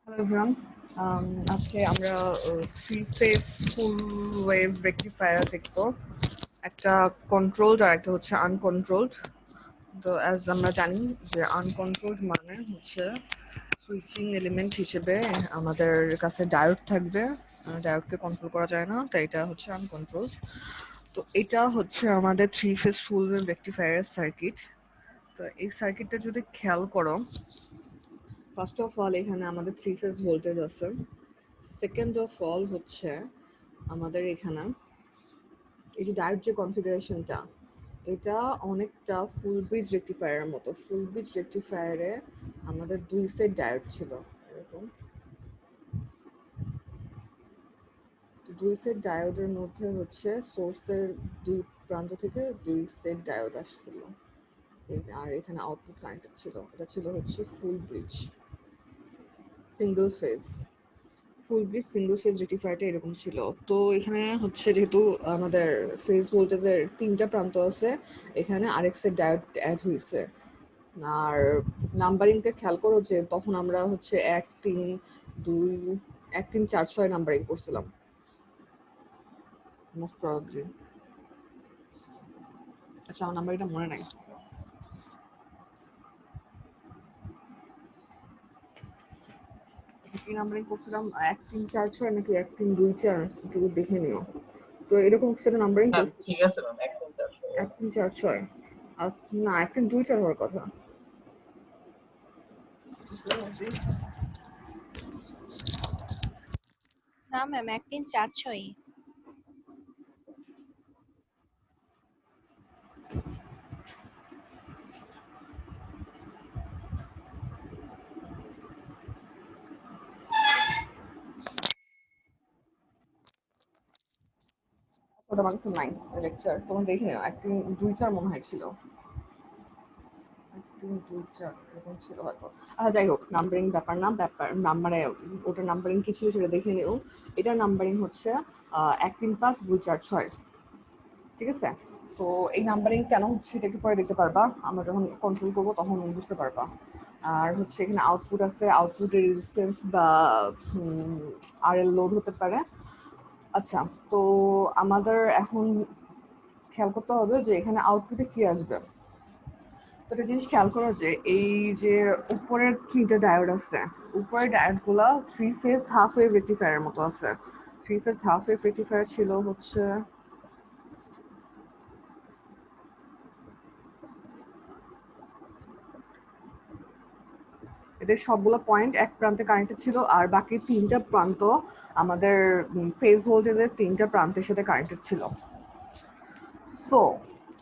Hello everyone, আজকে আমরা three phase full wave rectifier দেখবো। একটা কন্ট্রোলড আর একটা হচ্ছে আনকন্ট্রোলড। তো অ্যাজ আমরা জানি যে আনকন্ট্রোলড মানে হচ্ছে সুইচিং এলিমেন্ট হিসেবে আমাদের কাছে ডায়োড থাকবে, ডায়োডকে কন্ট্রোল করা যায় না, তাই এটা হচ্ছে আনকন্ট্রোলড। তো এটা হচ্ছে আমাদের থ্রি ফেজ ফুল ওয়েভ রেকটিফায়ারের সার্কিট। তো এই সার্কিটটা যদি খেয়াল করো, ফার্স্ট অফ অল এখানে আমাদের থ্রি ফেজ ভোল্টেজ আছে। সেকেন্ড অফ অল হচ্ছে আমাদের এখানে এই যে ডায়োড যে কনফিগারেশনটা, এটা অনেকটা ফুল ব্রিজ রেকটিফায়ারের মতো। ফুল ব্রিজ রেকটিফায়ারে আমাদের দুই সেট ডায়োড ছিল এরকম। দুই সেট ডায়োডের মধ্যে হচ্ছে সোর্সের দুই প্রান্ত থেকে দুই সেট ডায়োড আসছিল, আর এখানে আউটপুট কানেক্টেড ছিল। এটা ছিল হচ্ছে ফুল ব্রিজ সিঙ্গেল ফেজ। ফুল ব্রিজ সিঙ্গেল ফেজ রেকটিফায়ারটা এরকম ছিল। তো এখানে হচ্ছে যেহেতু আমাদের ফেজ ভোল্টেজের তিনটা প্রান্ত আছে, এখানে আরেক সেট ডায়োড অ্যাড হয়েছে। আর নাম্বারিংটা খেয়াল করো যে তখন আমরা হচ্ছে 1 3 2 1 3 4 6 নাম্বারিং করছিলাম মোস্ট প্রবাবলি। আচ্ছা, আমার নাম্বারটা মনে নাই। কি নাম্বারিং করছিলাম, 1 3 4 6 নাকি 1 3 2 4, একটু দেখে নিও। তো এরকম সেটা নাম্বারিং হ্যাঁ করছি ঠিক আছে ম্যাম, একদম 1 3 4 6। আর না, 1 3 2 4 হওয়ার কথা। না ম্যাম, 1 3 4 6 ওটা আমার কাছে নাই লেকচার, তোমার দেখে নিও। 1 3 2 4 মনে হয় ছিল, 1 3 2 4 এরকম ছিল হয়তো। যাই হোক, নাম্বারিং ব্যাপার না, মানে ওটার নাম্বারিং কি ছিল সেটা দেখে নিও। এটার নাম্বারিং হচ্ছে 1 3 5 2 4 6। ঠিক আছে? তো এই নাম্বারিং কেন হচ্ছে এটা একটু পরে দেখতে পারবা, আমরা যখন কন্ট্রোল করবো তখন বুঝতে পারবা। আর হচ্ছে এখানে আউটপুট আছে, আউটপুটের রেজিস্ট্যান্স বা আরএল লোড হতে পারে। আচ্ছা, তো আমাদের এখন খেয়াল করতে হবে যে এখানে আউটপুটে কি আসবে। তো একটা জিনিস খেয়াল করো যে এই যে উপরের তিনটা ডায়োড আছে, উপরের ডায়োডগুলো থ্রি ফেজ হাফ ওয়েভ রেকটিফায়ারের মতো আছে। Three phase half wave rectifier ছিল হচ্ছে এদের সবগুলো পয়েন্ট এক প্রান্তে কানেক্টেড ছিল, আর বাকি তিনটা প্রান্ত আমাদের ফেজ ভোল্টেজের তিনটা প্রান্তের সাথে কানেক্টেড ছিল। তো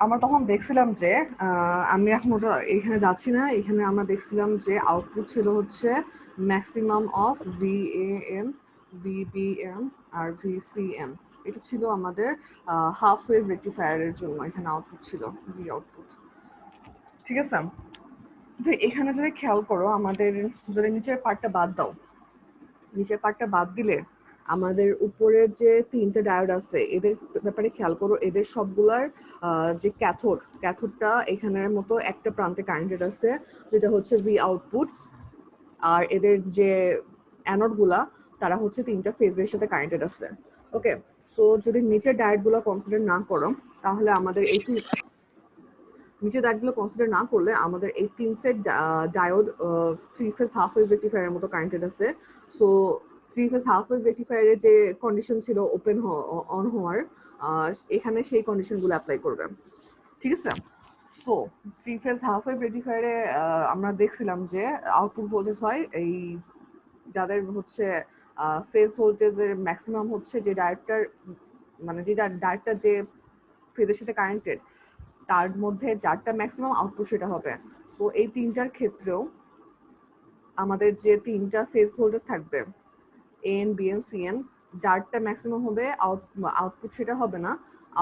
আমরা তখন দেখছিলাম যে আমি এখন ওটা এখানে যাচ্ছি না, এখানে আমরা দেখছিলাম যে আউটপুট ছিল হচ্ছে ম্যাক্সিমাম অফ ভিএএম, ভিবিএম আর ভিসিএম। এটা ছিল আমাদের হাফ ওয়েভ রেকটিফায়ারের জন্য এখানে আউটপুট ছিল, ভি আউটপুট। ঠিক আছে? তো এখানে যদি খেয়াল করো, আমাদের যদি নিচের পার্টটা বাদ দাও, নিচের পার্টটা বাদ দিলে আমাদের উপরের যে তিনটে ডায়োড আছে এদের ব্যাপারে খেয়াল করো। এদের সবগুলার যে ক্যাথোডটা এখানের মতো একটা প্রান্তে কানেক্টেড আছে, যেটা হচ্ছে ভি আউটপুট। আর এদের যে অ্যানোড গুলা, তারা হচ্ছে তিনটা ফেজের সাথে কানেক্টেড আছে। ওকে, সো যদি নিচের ডায়োড গুলো কনসিডার না করো, তাহলে আমাদের এই নিচে ডায়োডগুলো কনসিডার না করলে আমাদের এই তিন set diode three phase half wave রেকটিফায়ারের মতো কানেক্টেড আছে। So three phase half wave রেকটিফায়ারের যে কন্ডিশন ছিল ওপেন অন হওয়ার, এখানে সেই কন্ডিশনগুলো অ্যাপ্লাই করবে। ঠিক আছে? So three phase half wave রেকটিফায়ারে আমরা দেখছিলাম যে আউটপুট ভোল্টেজ হয় এই যাদের হচ্ছে ফেজ ভোল্টেজের ম্যাক্সিমাম হচ্ছে যে ডায়োডটার, মানে যে ডায়োডটা যে ফেজের সাথে কানেক্টেড, তার মধ্যে যারটা ম্যাক্সিমাম আউটপুট সেটা হবে। তো এই তিনটার ক্ষেত্রেও আমাদের যে তিনটা ফেজ ভোল্টেজ থাকবে, N B N C N, যারটা ম্যাক্সিমাম হবে আউটপুট সেটা হবে না,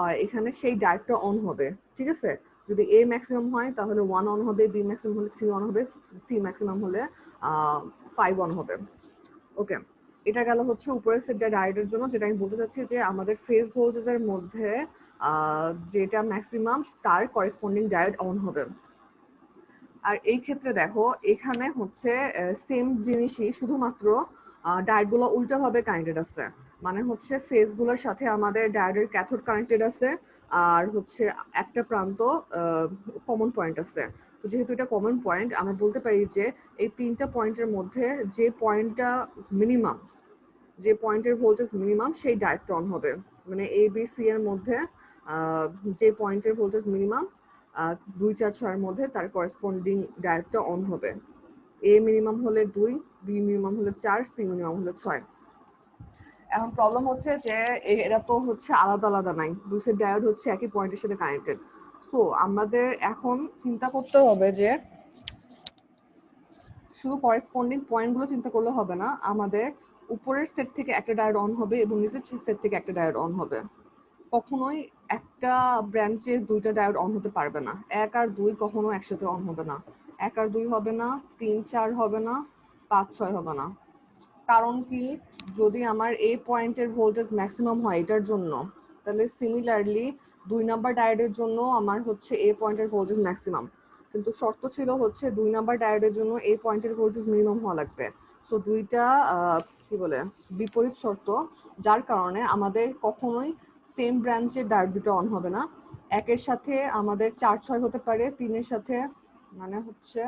আর এখানে সেই ডায়োডটা অন হবে। ঠিক আছে? যদি এ ম্যাক্সিমাম হয় তাহলে 1 অন হবে, বি ম্যাক্সিমাম হলে 3 অন হবে, সি ম্যাক্সিমাম হলে 5 অন হবে। ওকে, এটা গেল হচ্ছে উপরের সেটটা ডায়োডের জন্য। যেটা আমি বলতে চাচ্ছি যে আমাদের ফেজ ভোল্টেজের মধ্যে যেটা ম্যাক্সিমাম তার করেসপন্ডিং ডায়োড অন হবে। আর এই ক্ষেত্রে দেখো এখানে হচ্ছে সেম জিনিসই, শুধুমাত্র ডায়োডগুলো উল্টোভাবে কানেক্টেড আছে। মানে হচ্ছে ফেজগুলোর সাথে আমাদের ডায়োডের ক্যাথোড কানেক্টেড আছে, আর হচ্ছে একটা প্রান্ত কমন পয়েন্ট আছে। তো যেহেতু এটা কমন পয়েন্ট, আমরা বলতে পারি যে এই তিনটা পয়েন্টের মধ্যে যে পয়েন্টটা মিনিমাম, যে পয়েন্টের ভোল্টেজ মিনিমাম, সেই ডায়োডটা অন হবে। মানে এ বি সি এর মধ্যে যে পয়েন্টের ভোল্টেজ মিনিমাম 2 4 6 এর মধ্যে তার করেসপন্ডিং ডায়োডটা অন হবে। এ মিনিমাম হলে 2, বি মিনিমাম হলে 4, সি মিনিমাম হলে 6। এখন প্রবলেম হচ্ছে যে এরা তো হচ্ছে আলাদা আলাদা নাই, দুই সেট ডায়োড হচ্ছে একই পয়েন্টের সাথে কানেক্টেড। সো আমাদের এখন চিন্তা করতে হবে যে শুধু করেসপন্ডিং পয়েন্টগুলো চিন্তা করলে হবে না, আমাদের উপরের সেট থেকে একটা ডায়োড অন হবে এবং নিচের সেট থেকে একটা ডায়োড অন হবে। কখনোই একটা ব্রাঞ্চের দুইটা ডায়োড অন হতে পারবে না। 1 আর 2 কখনো একসাথে অন হবে না। 1 আর 2 হবে না, 3 4 হবে না, 5 6 হবে না। কারণ কি, যদি আমার এই পয়েন্টের ভোল্টেজ ম্যাক্সিমাম হয় এটার জন্য, তাহলে সিমিলারলি 2 নাম্বার ডায়োডের জন্য আমার হচ্ছে এই পয়েন্টের ভোল্টেজ ম্যাক্সিমাম। কিন্তু শর্ত ছিল হচ্ছে 2 নাম্বার ডায়োডের জন্য এই পয়েন্টের ভোল্টেজ মিনিমাম হওয়া লাগবে। তো দুইটা কি বলে বিপরীত শর্ত, যার কারণে আমাদের কখনোই সেম ব্রাঞ্চের ডায়োড দুটো অন হবে না। একের সাথে আমাদের 4 6 হতে পারে, 3-এর সাথে মানে হচ্ছে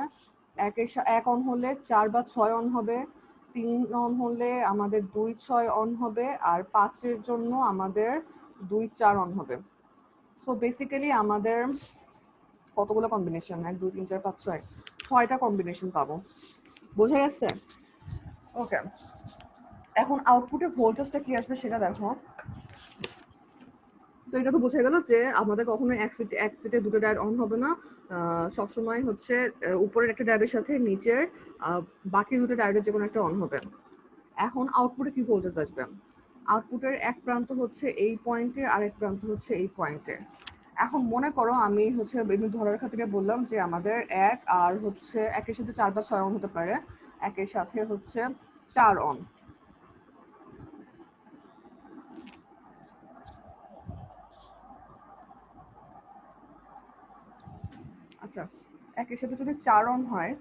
এক অন হলে 4 বা 6 অন হবে, 3 অন হলে আমাদের 2 6 অন হবে, আর 5-এর জন্য আমাদের 2 4 অন হবে। সো বেসিক্যালি আমাদের কতগুলো কম্বিনেশন, 1 2 3 4 5 6, 6টা কম্বিনেশন পাবো। বোঝা গেছে? ওকে, এখন আউটপুটে ভোল্টেজটা কি আসবে সেটা দেখো। তো এটা তো বোঝা গেল যে আমাদের কখনো এক সেটে দুটো ডায়োড অন হবে না। সবসময় হচ্ছে উপরের একটা ডায়োডের সাথে নিচের বাকি দুটো ডায়োডের যে কোনো একটা অন হবে। এখন আউটপুটে কি ভোল্টেজ আসবে? আউটপুটের এক প্রান্ত হচ্ছে এই পয়েন্টে, আর এক প্রান্ত হচ্ছে এই পয়েন্টে। এখন মনে করো আমি হচ্ছে বিভিন্ন ধরার খাতিরে বললাম যে আমাদের এক আর হচ্ছে একের সাথে 4 বা 6 অন হতে পারে, একের সাথে হচ্ছে 4 অন। আচ্ছা, একের সাথে যদি 4 অন হয়,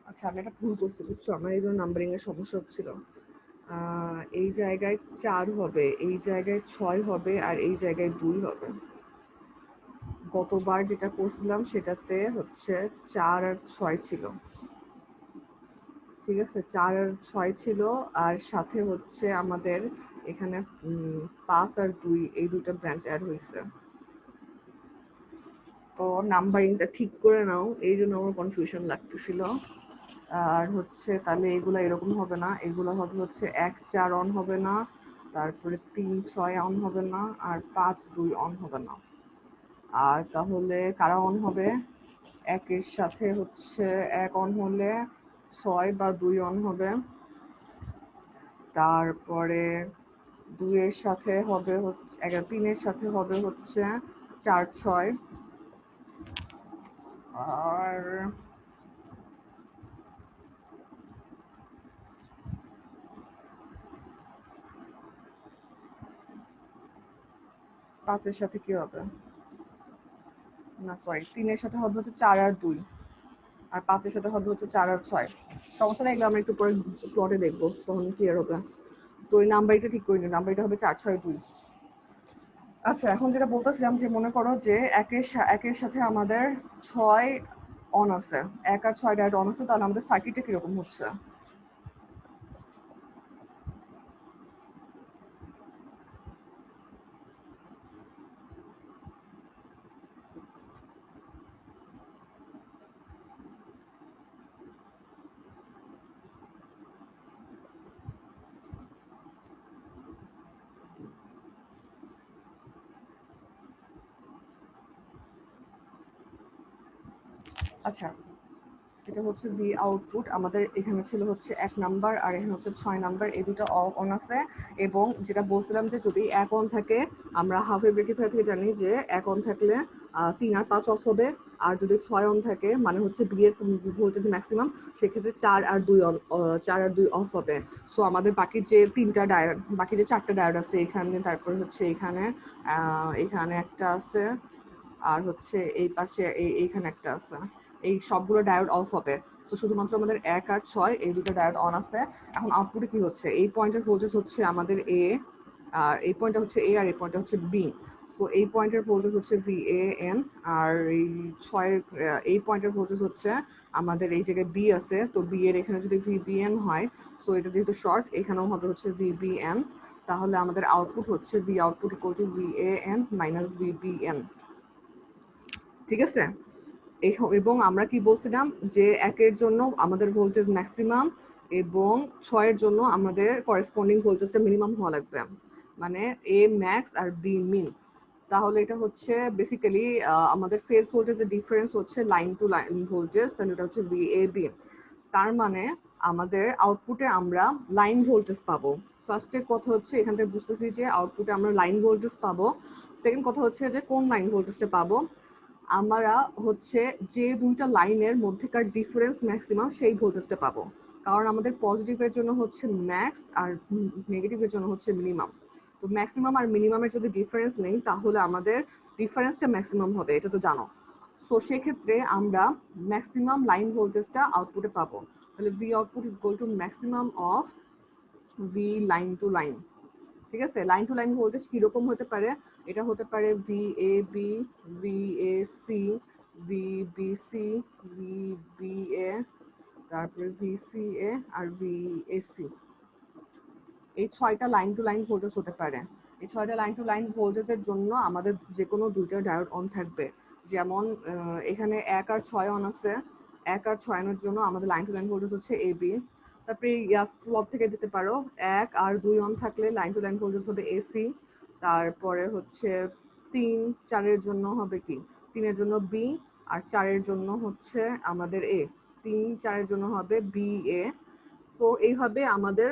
আচ্ছা আমি একটা ভুল করছি বুঝছো, আমার এই জন্য নাম্বারিং এর সমস্যা হচ্ছিল। এই জায়গায় 4 হবে, এই জায়গায় 6 হবে, আর এই জায়গায় 2 হবে। গতবার যেটা করছিলাম সেটাতে হচ্ছে 4 আর 6 ছিল, ঠিক আছে, 4 আর 6 ছিল, আর সাথে হচ্ছে আমাদের এখানে 5 আর 2 এই দুটো ব্রাঞ্চ অ্যাড হয়েছে। তো নাম্বারিংটা ঠিক করে নাও, এই জন্য আমার কনফিউশন লাগতেছিল। আর হচ্ছে তাহলে এগুলো এরকম হবে না, এগুলো হবে হচ্ছে 1 4 অন হবে না, তারপরে 3 6 অন হবে না, আর 5 2 অন হবে না। আর তাহলে কারা অন হবে? একের সাথে হচ্ছে 1 অন হলে 6 বা 2 অন হবে, তারপরে 2 এর সাথে হবে হচ্ছে 3 এর সাথে হবে হচ্ছে 4 6, আর 5 এর সাথে কি হবে? না সরি, 3 এর সাথে হবে হচ্ছে 4 আর 2, আর 5 এর সাথে হবে হচ্ছে 4 আর 6। সমস্যা নেই, এগুলো আমরা একটু পরে প্লটে দেখবো, তখন ক্লিয়ার হবে। তো ওই নাম্বারটা ঠিক করে নিন, নাম্বারটা হবে 4 6 2। আচ্ছা, এখন যেটা বলতেছিলাম যে মনে করো যে একের সাথে আমাদের 6 অন আছে, 1 আর 6 ডায়োড অন আছে, তাহলে আমাদের সার্কিটটা কিরকম হচ্ছে? আচ্ছা, এটা হচ্ছে ভি আউটপুট। আমাদের এখানে ছিল হচ্ছে 1 নাম্বার, আর এখানে হচ্ছে 6 নাম্বার, এই দুটো অন আছে। এবং যেটা বলছিলাম যে যদি 1 অন থাকে, আমরা হাফ ওয়েভ রেক্টিফায়ার থেকে জানি যে 1 অন থাকলে 3 আর 5 অফ হবে, আর যদি 6 অন থাকে মানে হচ্ছে বি এর ভোল্টেজ ম্যাক্সিমাম, সেক্ষেত্রে 4 আর 2 অন, 4 আর 2 অফ হবে। সো আমাদের বাকি যে 3টা ডায়োড, বাকি যে 4টা ডায়োড আছে এখানে, তারপরে হচ্ছে এখানে এখানে একটা আছে, আর হচ্ছে এই পাশে এইখানে একটা আছে, এই সবগুলো ডায়োড অফ হবে। তো শুধুমাত্র আমাদের 1 আর 6 এই দুটো ডায়োড অন আছে। এখন আউটপুটে কি হচ্ছে, এই পয়েন্টের ভোল্টেজ হচ্ছে আমাদের এ, আর এই পয়েন্টটা হচ্ছে এ, আর এই পয়েন্টটা হচ্ছে বি। তো এই পয়েন্টের ভোল্টেজ হচ্ছে VAN, আর এই 6 এই পয়েন্টের ভোল্টেজ হচ্ছে আমাদের এই জায়গায় বি আছে, তো বি এর এখানে যদি VBN হয়, তো এটা যেহেতু শর্ট এখানেও হবে হচ্ছে VBN, তাহলে আমাদের আউটপুট হচ্ছে V output equal two VAN minus VBN। ঠিক আছে, এবং আমরা কি বলছিলাম যে 1 এর জন্য আমাদের ভোল্টেজ ম্যাক্সিমাম এবং 6 এর জন্য আমাদের করেসপন্ডিং ভোল্টেজটা মিনিমাম হওয়া লাগবে, মানে এ ম্যাক্স আর বি মিন। তাহলে এটা হচ্ছে বেসিক্যালি আমাদের ফেজ ভোল্টেজের ডিফারেন্স হচ্ছে লাইন টু লাইন ভোল্টেজ, তাহলে এটা হচ্ছে VAB। তার মানে আমাদের আউটপুটে আমরা লাইন ভোল্টেজ পাবো। ফার্স্টের কথা হচ্ছে এখান থেকে বুঝতেছি যে আউটপুটে আমরা লাইন ভোল্টেজ পাবো। সেকেন্ড কথা হচ্ছে যে কোন লাইন ভোল্টেজটা পাবো, আমরা হচ্ছে যে দুইটা লাইনের মধ্যেকার ডিফারেন্স ম্যাক্সিমাম সেই ভোল্টেজটা পাবো, কারণ আমাদের পজিটিভের জন্য হচ্ছে ম্যাক্স আর নেগেটিভের জন্য হচ্ছে মিনিমাম। তো ম্যাক্সিমাম আর মিনিমামের যদি ডিফারেন্স নেই তাহলে আমাদের ডিফারেন্সটা ম্যাক্সিমাম হবে, এটা তো জানো। সো সেক্ষেত্রে আমরা ম্যাক্সিমাম লাইন ভোল্টেজটা আউটপুটে পাবো, তাহলে V output equal to maximum of V line to line. ঠিক আছে, লাইন টু লাইন ভোল্টেজ কিরকম হতে পারে, এটা হতে পারে VAB, VAC, VBC, VBA, তারপরে VCA আর VAC। এই 6টা লাইন টু লাইন ভোল্টেজ হতে পারে। এই 6টা লাইন টু লাইন ভোল্টেজের জন্য আমাদের যে কোনো দুইটা ডায়োড অন থাকবে। যেমন এখানে 1 আর 6 অন আছে, 1 আর 6 এর জন্য আমাদের লাইন টু লাইন ভোল্টেজ হচ্ছে AB। তারপরে ফ্লপ থেকে দিতে পারো, 1 আর 2 অন থাকলে লাইন টু লাইন ভোল্টেজ হবে AC। তারপরে হচ্ছে 3 4 এর জন্য হবে কি, 3 এর জন্য B, আর 4 এর জন্য হচ্ছে আমাদের A। 3 4 এর জন্য হবে BA। তো এইভাবে আমাদের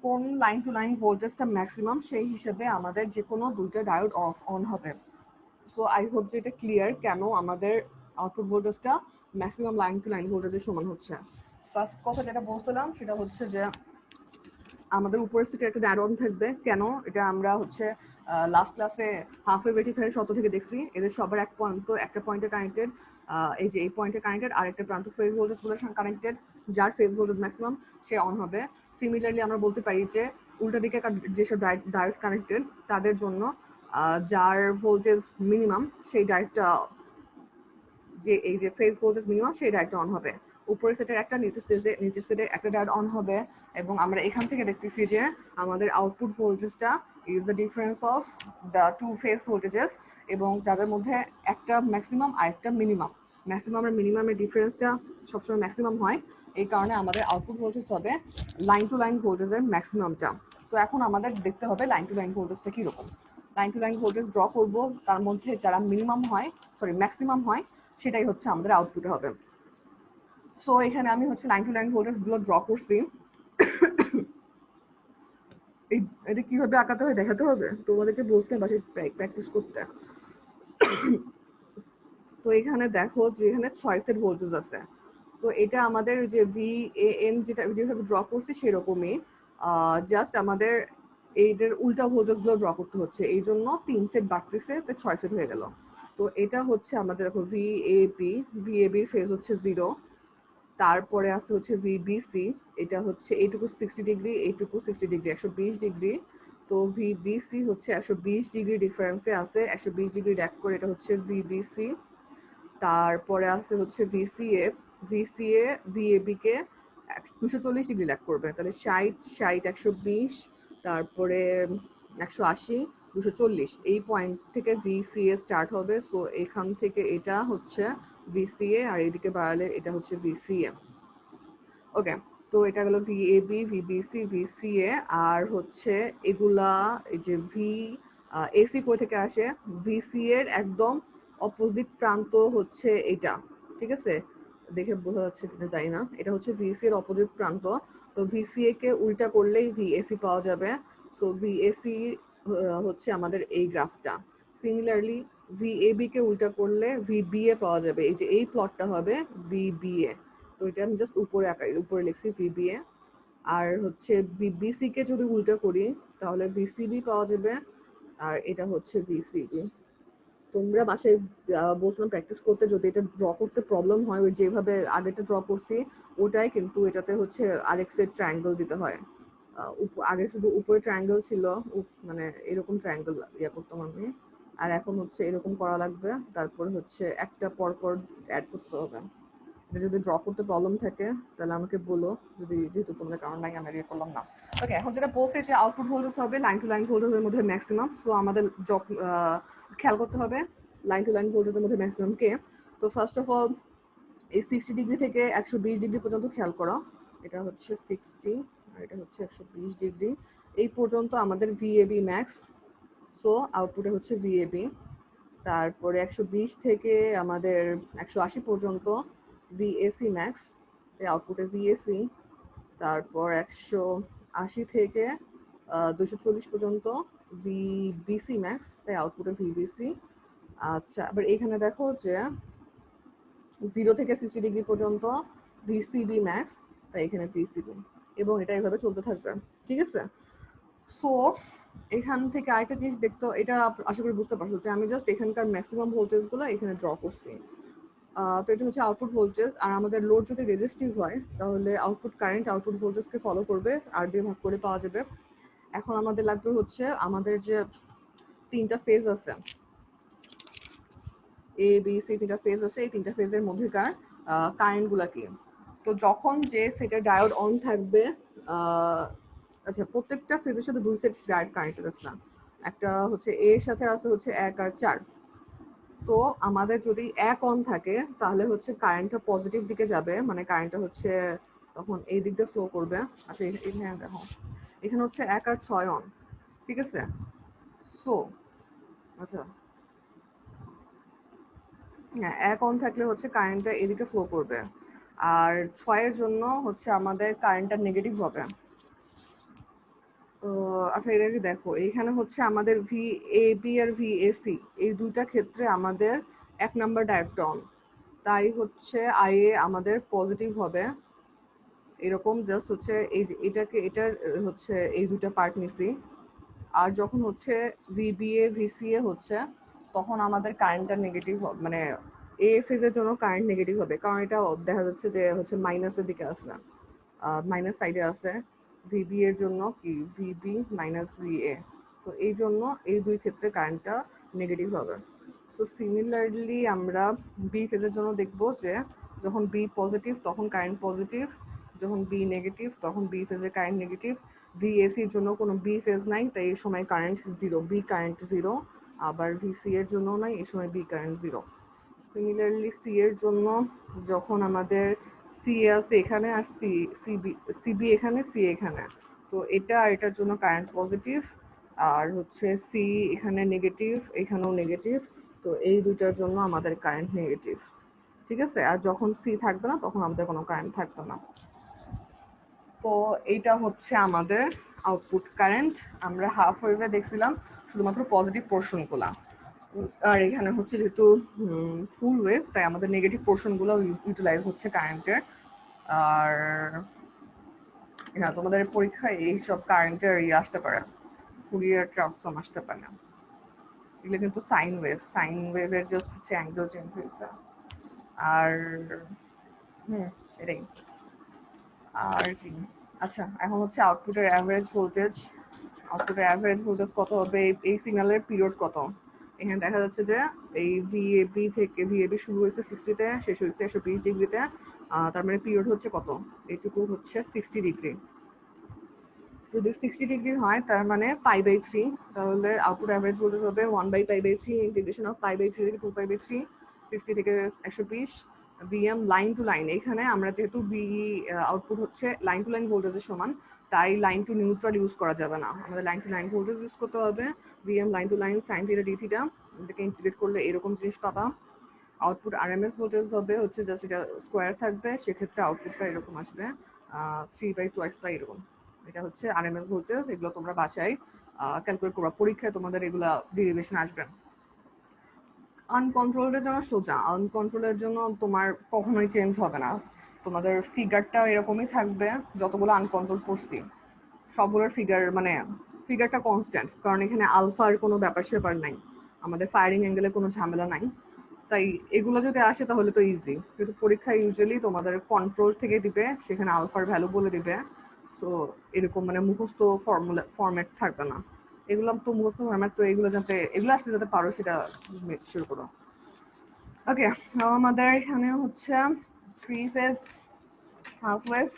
কোন লাইন টু লাইন ভোল্টেজটা ম্যাক্সিমাম সেই হিসেবে আমাদের যে কোনো দুইটা ডায়োড অফ অন হবে। সো আই হোপ যে এটা ক্লিয়ার কেন আমাদের আউটপুট ভোল্টেজটা ম্যাক্সিমাম লাইন টু লাইন ভোল্টেজের সমান হচ্ছে। ফার্স্ট কথা যেটা বলছিলাম সেটা হচ্ছে যে আমাদের উপরের সিটে একটা ডায়োড অন থাকবে কেন, এটা আমরা হচ্ছে লাস্ট ক্লাসে হাফ ওয়ে রেটিফায়ার শর্ত থেকে দেখছি। এদের সবার এক পয়েন্ট, একটা পয়েন্টে কানেক্টেড, এই যে এই পয়েন্টে কানেক্টেড, আর একটা প্রান্ত ফেজ ভোল্টেজ গুলোর সঙ্গে কানেক্টেড, যার phase voltage maximum say on হবে। সিমিলারলি আমরা বলতে পারি যে উল্টা দিকে যেসব ডায়োড কানেক্টেড তাদের জন্য যার ভোল্টেজ মিনিমাম সেই ডায়োডটা, যে এই যে ফেজ ভোল্টেজ মিনিমাম সেই ডায়োডটা অন হবে। উপরের সেটের একটা, নিচের সেটের একটা ডায়োড অন হবে। এবং আমরা এখান থেকে দেখতেছি যে আমাদের আউটপুট ভোল্টেজটা is the difference of the two phase voltages, এবং তাদের মধ্যে একটা ম্যাক্সিমাম আর একটা মিনিমাম। ম্যাক্সিমাম আর মিনিমামের ডিফারেন্সটা সবসময় ম্যাক্সিমাম হয়, এই কারণে আমাদের আউটপুট ভোল্টেজ হবে লাইন টু লাইন ভোল্টেজের ম্যাক্সিমামটা। তো এখন আমাদের দেখতে হবে লাইন টু লাইন ভোল্টেজটা কীরকম। Line to line voltage draw করব, তার মধ্যে যারা মিনিমাম হয়, সরি ম্যাক্সিমাম হয়, সেটাই হচ্ছে আমাদের আউটপুটে হবে। সো এখানে আমি হচ্ছে লাইন টু লাইন ভোল্টেজ গুলো ড্র করছি। এটা কিভাবে আঁকাতে হয় দেখাতে হবে, তোমাদেরকে বলছিলাম বাসায় প্র্যাকটিস করতে। তো এখানে দেখো যে এখানে 6 সেট ভোল্টেজ আছে। তো এটা আমাদের যে VAN যেটা যেভাবে ড্র করছি সেরকমই, জাস্ট আমাদের এইটার উল্টা ভোল্টেজ গুলো ড্র করতে হচ্ছে, এই জন্য 3 সেট বাড়তেছে, 6 সেট হয়ে গেল। তো এটা হচ্ছে আমাদের দেখো VAB এর ফেজ হচ্ছে 0। তারপরে আছে হচ্ছে VBC, এটা হচ্ছে এইটুকু 60 ডিগ্রি, এইটুকু 60 ডিগ্রি, 120 ডিগ্রি। তো VBC হচ্ছে 120 ডিগ্রি ডিফারেন্সে আছে, 120 ডিগ্রি ড্যাক করে এটা হচ্ছে VBC। তারপরে আছে হচ্ছে VCA VAB কে 240 ডিগ্রি ল্যাগ করবে, তাহলে 60 60 120, তারপরে 180 240, এই পয়েন্ট থেকে VCA স্টার্ট হবে। সো এখান থেকে এটা হচ্ছে VCA, আর এদিকে বাড়ালে এটা হচ্ছে VCA। ওকে, তো এটা গেল VAB, VBC, VCA। আর হচ্ছে এগুলা এই যে AC কই থেকে আসে, VCA এর একদম অপোজিট প্রান্ত হচ্ছে এটা। ঠিক আছে, দেখে বোঝা যাচ্ছে কিনা জানি না, এটা হচ্ছে VC এর অপোজিট প্রান্ত। তো VCA কে উল্টা করলেই VAC পাওয়া যাবে। সো VAC হচ্ছে আমাদের এই গ্রাফটা। সিমিলারলি VAB কে উল্টা করলে VBA পাওয়া যাবে। এই যে এই প্লটটা হবে VBA। তো এটা আমি জাস্ট উপরে লিখছি VBA। আর হচ্ছে VBC কে যদি উল্টা করি তাহলে VCB পাওয়া যাবে। আর এটা হচ্ছে VCB। তোমরা বাসায় বলছিলাম প্র্যাকটিস করতে, যদি এটা ড্র করতে প্রবলেম হয় ওই যেভাবে আগেটা ড্র করছি ওটাই, কিন্তু এটাতে হচ্ছে আরেক সেট ট্রায়াঙ্গেল দিতে হয়। আগে শুধু উপরে ট্রায়াঙ্গেল ছিল, মানে এরকম ট্রায়াঙ্গেল ইয়ে করতাম আমি, আর এখন হচ্ছে এরকম করা লাগবে, তারপর হচ্ছে একটা পর পর অ্যাড করতে হবে। এটা যদি ড্র করতে প্রবলেম থাকে তাহলে আমাকে বলো, যদি যেহেতু তোমাদের কারণ নাই আমি ইয়ে করলাম না। ওকে, এখন যেটা বলছে যে আউটপুট ভোল্টেজ হবে লাইন টু লাইন ভোল্টেজের মধ্যে ম্যাক্সিমাম। সো আমাদের খেয়াল করতে হবে লাইন টু লাইন ভোল্টেজের মধ্যে ম্যাক্সিমাম কে। তো ফার্স্ট অফ অল এই 60 ডিগ্রি থেকে 120 ডিগ্রি পর্যন্ত খেয়াল করো। এটা হচ্ছে 60 আর এটা হচ্ছে 120 ডিগ্রি। এই পর্যন্ত আমাদের ভিএবি ম্যাক্স। সো আউটপুটে হচ্ছে ভিএবি। তারপরে 120 থেকে আমাদের 180 পর্যন্ত ভিএসি ম্যাক্স, আউটপুটে ভিএসি। তারপর 180 থেকে 240 পর্যন্ত ভিবিসি ম্যাক্স, তাই আউটপুটে ভিবিসি। আচ্ছা, আবার এখানে দেখো যে 0 থেকে 60 ডিগ্রি পর্যন্ত ভিসিবি ম্যাক্স, তাই এখানে ভিসিবি, এবং এটা এভাবে চলতে থাকবে। ঠিক আছে। সো এখান থেকে আরেকটা জিনিস দেখতো, এটা আশা করি বুঝতে পারছো যে আমি জাস্ট এখানকার ম্যাক্সিমাম ভোল্টেজগুলো এখানে ড্র করছি। তো এটা হচ্ছে আউটপুট ভোল্টেজ। আর আমাদের লোড যদি রেজিস্টিভ হয় তাহলে আউটপুট কারেন্ট আউটপুট ভোল্টেজকে ফলো করবে, আর দিয়ে ভাগ করে পাওয়া যাবে। এখন আমাদের লাগবে হচ্ছে আমাদের যে তিনটা ফেজ আছে, এ বি সি তিনটা ফেজ আছে, এই তিনটা ফেজের মধ্যেকার কারেন্টগুলা কি। তো যখন যে সেটা ডায়োড অন থাকবে, আচ্ছা প্রত্যেকটা ফেজের সাথে দুই সেট ডায়োড কানেক্টেড আছে না, একটা হচ্ছে এর সাথে আছে হচ্ছে 1 আর 4। তো আমাদের যদি 1 অন থাকে তাহলে হচ্ছে কারেন্টটা পজিটিভ দিকে যাবে, মানে কারেন্টটা হচ্ছে তখন এই দিক দিয়ে ফ্লো করবে। আচ্ছা এখানে দেখো, এখানে হচ্ছে 1 আর 6 অন। ঠিক আছে। সো আচ্ছা হ্যাঁ, 1 অন থাকলে হচ্ছে কারেন্টটা এদিকে ফ্লো করবে, আর 6 এর জন্য হচ্ছে আমাদের কারেন্টটা নেগেটিভ হবে। তো আচ্ছা এটা কি দেখো, এইখানে হচ্ছে আমাদের VAB আর VAC এই দুইটা ক্ষেত্রে আমাদের 1 নাম্বার ডায়োডটা অন, তাই হচ্ছে IA আমাদের পজিটিভ হবে। এরকম জাস্ট হচ্ছে এই যে এটার হচ্ছে এই দুইটা পার্ট নিছি। আর যখন হচ্ছে VBA VCA হচ্ছে তখন আমাদের কারেন্টটা নেগেটিভ হবে, মানে এ ফেজের জন্য কারেন্ট নেগেটিভ হবে, কারণ এটা দেখা যাচ্ছে যে হচ্ছে মাইনাসের দিকে আছে, মাইনাস সাইডে আছে। VB এর জন্য কি VB মাইনাস VA, তো এই জন্য এই দুই ক্ষেত্রে কারেন্টটা নেগেটিভ হবে। সো সিমিলারলি আমরা বি ফেজের জন্য দেখব যে যখন বি পজিটিভ তখন কারেন্ট পজিটিভ, যখন বি নেগেটিভ তখন বি ফেজের কারেন্ট নেগেটিভ। ভিএসির জন্য কোনো বি ফেজ নাই, তাই এই সময় current zero, B current zero. আবার ভিসি এর জন্য নাই, এই সময় B current zero. Similarly C এর জন্য যখন আমাদের সি আছে এখানে আর সিবি এখানে, সি এখানে, তো এটা আর এটার জন্য কারেন্ট পজিটিভ, আর হচ্ছে সি এখানে নেগেটিভ, এখানেও নেগেটিভ, তো এই দুইটার জন্য আমাদের কারেন্ট নেগেটিভ। ঠিক আছে। আর যখন সি থাকবে না তখন আমাদের কোনো কারেন্ট থাকবে না। তো এইটা হচ্ছে আমাদের আউটপুট কারেন্ট। আমরা হাফ ওয়েভে দেখছিলাম শুধুমাত্র পজিটিভ পোর্শনগুলা, আর এখানে হচ্ছে যেহেতু ফুল ওয়েভ তাই আমাদের নেগেটিভ পোর্শনগুলো ইউটিলাইজ হচ্ছে কারেন্টের। আর হ্যাঁ, তোমাদের পরীক্ষায় এইসব কারেন্টের আসতে পারে, ফুরিয়ার ট্রান্সফর্ম আসতে পারে। এগুলো কিন্তু সাইন ওয়েভের জাস্ট হচ্ছে অ্যাঙ্গেল চেঞ্জ হয়েছে। আর এটাই। আর কি, আচ্ছা এখন হচ্ছে আউটপুটের অ্যাভারেজ ভোল্টেজ। আউটপুটের অ্যাভারেজ ভোল্টেজ কত হবে, এই সিগন্যালের পিরিয়ড কত। এখানে দেখা যাচ্ছে যে এই ভিএবি শুরু হয়েছে 60-তে, শেষ হয়েছে 120 ডিগ্রিতে। তার মানে পিরিয়ড হচ্ছে কত, এইটুকু হচ্ছে 60 ডিগ্রি। যদি 60 ডিগ্রি হয় তার মানে π/3, তাহলে আউটপুট অ্যাভারেজ ভোল্টেজ হবে 1/π/3 ইন্টিগ্রেশন অফ π/3 থেকে 2π/3, 60 থেকে 120 ভিএম লাইন টু লাইন। এখানে আমরা যেহেতু আউটপুট হচ্ছে লাইন টু লাইন ভোল্টেজের সমান, তাই লাইন টু নিউট্রাল ইউজ করা যাবে না, আমাদের line to line voltage use করতে হবে। VM line to line sine theta D theta, এটাকে ইন্টিগ্রেট করলে এরকম জিনিস পাবা। আউটপুট আরএমএস ভোল্টেজ হবে হচ্ছে জাস্ট এটা স্কোয়ার থাকবে, সেক্ষেত্রে আউটপুটটা এরকম আসবে 3/2 বা এরকম। এটা হচ্ছে আরএমএস ভোল্টেজ। এগুলো তোমরা বাসায় ক্যালকুলেট করবা, পরীক্ষায় তোমাদের এগুলা ডেরিভেশন আসবে। আনকন্ট্রোলের জন্য সোজা, আনকন্ট্রোলের জন্য তোমার কখনোই চেঞ্জ হবে না। তোমাদের ফিগারটা এরকমই থাকবে, যতগুলো আনকন্ট্রোল করছি সবগুলোর ফিগার মানে ফিগারটা কনস্ট্যান্ট, কারণ এখানে আলফার কোনো ব্যাপার স্যাপার নাই, আমাদের ফায়ারিং অ্যাঙ্গেলে কোনো ঝামেলা নাই। তাই এগুলো যদি আসে তাহলে তো ইজি, কিন্তু পরীক্ষায় ইউজুয়ালি তোমাদের কন্ট্রোল থেকে দিবে, সেখানে আলফার ভ্যালু বলে দিবে। তো এরকম মানে মুখস্থ ফরম্যাট থাকবে না। এগুলো তো মুখস্থ ফরম্যাট, তো এগুলো যাতে এগুলো আসলে যাতে পারো সেটা মেক শিওর করো। ওকে, আমাদের এখানে হচ্ছে three phase half wave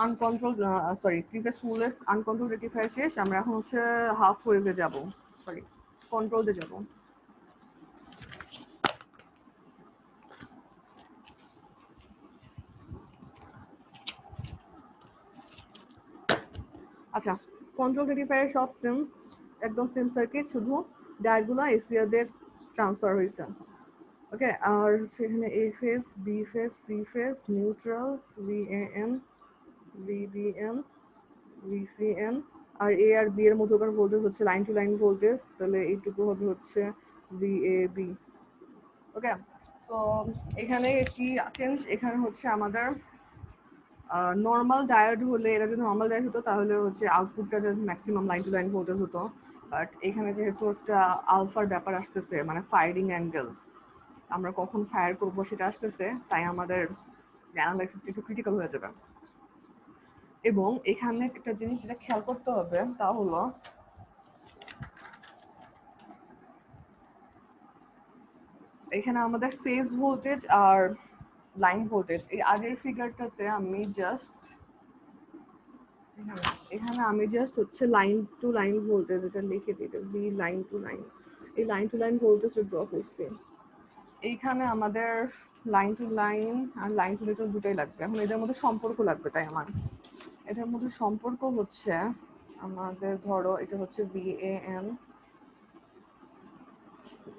uncontrolled, sorry three phase full wave uncontrolled rectifier শেষ, আমরা এখন হচ্ছে হাফ ওয়েভে যাব, সরি কন্ট্রোলে যাব। আচ্ছা, কন্ট্রোল রেক্টিফায়ার সব সেম, একদম সেম সার্কিট, শুধু ডায়োডগুলো এসিআর দিয়ে ট্রান্সফার হয়েছে। ওকে, আর হচ্ছে এখানে A phase, B phase, C phase, neutral, VAN, VBN, VCN, আর এ আর বি এর মধ্যকার ভোল্টেজ হচ্ছে লাইন টু লাইন ভোল্টেজ, তাহলে এইটুকু হবে হচ্ছে ভিএবি। ওকে, তো এখানে কি চেঞ্জ, এখানে হচ্ছে আমাদের নর্মাল ডায়োড হলে, এটা যদি নর্মাল ডায়োড হতো তাহলে হচ্ছে আউটপুটটা just maximum line to line voltage হতো। বাট এখানে যেহেতু একটা আলফার ব্যাপার আসতেছে, মানে ফায়ারিং অ্যাঙ্গেল, আমরা কখন ফায়ার করবো সেটা আসতেছে, তাই আমাদের অ্যানালাইসিসটা একটু ক্রিটিক্যাল হয়ে যাবে। এবং এখানে একটা জিনিস যেটা খেয়াল করতে হবে তা হলো, এখানে আমাদের ফেজ ভোল্টেজ আর লাইন ভোল্টেজ, এই আগের ফিগারটাতে আমি জাস্ট এখানে আমি জাস্ট হচ্ছে লাইন টু লাইন ভোল্টেজ এটা লিখে দিতে, ভি লাইন টু লাইন, এই line to line voltage draw করছি। এইখানে আমাদের লাইন টু লাইন আর লাইন টু নিউট্রাল দুটোই লাগবে, এখন এদের মধ্যে সম্পর্ক লাগবে, তাই আমার এদের মধ্যে সম্পর্ক হচ্ছে, আমাদের ধরো এটা হচ্ছে ভিএএন,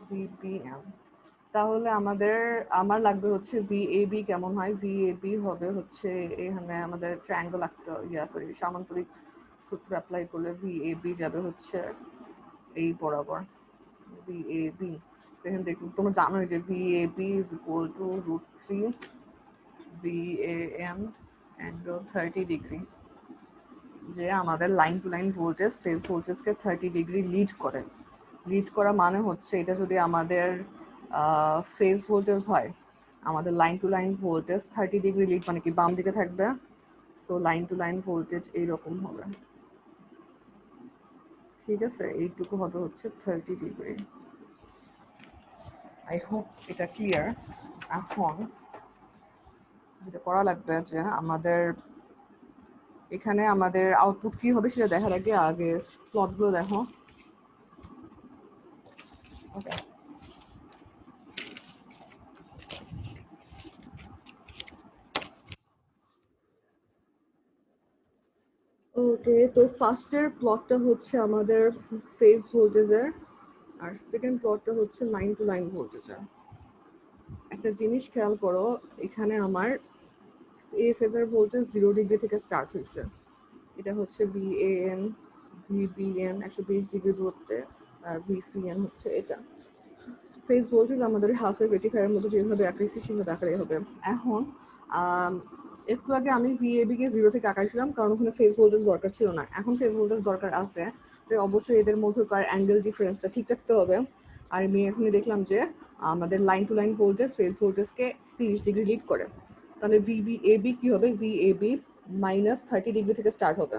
ভিবিএম, তাহলে আমার লাগবে হচ্ছে ভিএবি। কেমন হয় ভিএবি হবে হচ্ছে, এখানে আমাদের ট্রায়াঙ্গেল আঁকতে, সরি সামান্তরিক সূত্র অ্যাপ্লাই করলে ভিএবি যাবে হচ্ছে এই বরাবর, ভিএবি। এখানে দেখুন তোমরা জানোই যে VAB is equal to √3 VAN angle 30°, যে আমাদের line to line voltage phase ভোল্টেজকে 30° লিড করে। লিড করা মানে হচ্ছে এটা যদি আমাদের ফেজ ভোল্টেজ হয়, আমাদের line to line voltage 30° lead মানে কি বাম দিকে থাকবে, so line to line voltage এইরকম হবে। ঠিক আছে, এইটুকু হবে হচ্ছে 30°। আই হোপ এটা ক্লিয়ার। এখন যেটা করা লাগবে যে আমাদের এখানে আমাদের আউটপুট কি হবে সেটা দেখার আগে আগে প্লটগুলো দেখো। ওকে, ওকে, তো ফার্স্টের প্লটটা হচ্ছে আমাদের ফেজ ভোল্টেজের, আর সেকেন্ড প্লটটা হচ্ছে লাইন টু লাইন ভোল্টেজের। একটা জিনিস খেয়াল করো, এখানে আমার এ ফেজার ভোল্টেজ 0° থেকে স্টার্ট হয়েছে, এটা হচ্ছে ভিএএন, ভিবিএন 120° দূরত্বে, আর ভিসিএন হচ্ছে এটা। ফেজ ভোল্টেজ আমাদের হাফ ওয়েভ রেক্টিফায়ারের মধ্যে যেভাবে আঁকাইছি সেভাবে আঁকালেই হবে। এখন একটু আগে আমি ভিএবি কে 0 থেকে আঁকাইছিলাম কারণ ওখানে ফেজ ভোল্টেজ দরকার ছিল না, এখন ফেজ ভোল্টেজ দরকার আছে, তাই অবশ্যই এদের মধ্যকার অ্যাঙ্গেল ডিফারেন্সটা ঠিক রাখতে হবে। আর আমি এখনই দেখলাম যে আমাদের line to line voltage phase ভোল্টেজকে 30° লিড করে, তাহলে ভিবিএবি কি হবে, ভিএবি -30° থেকে স্টার্ট হবে,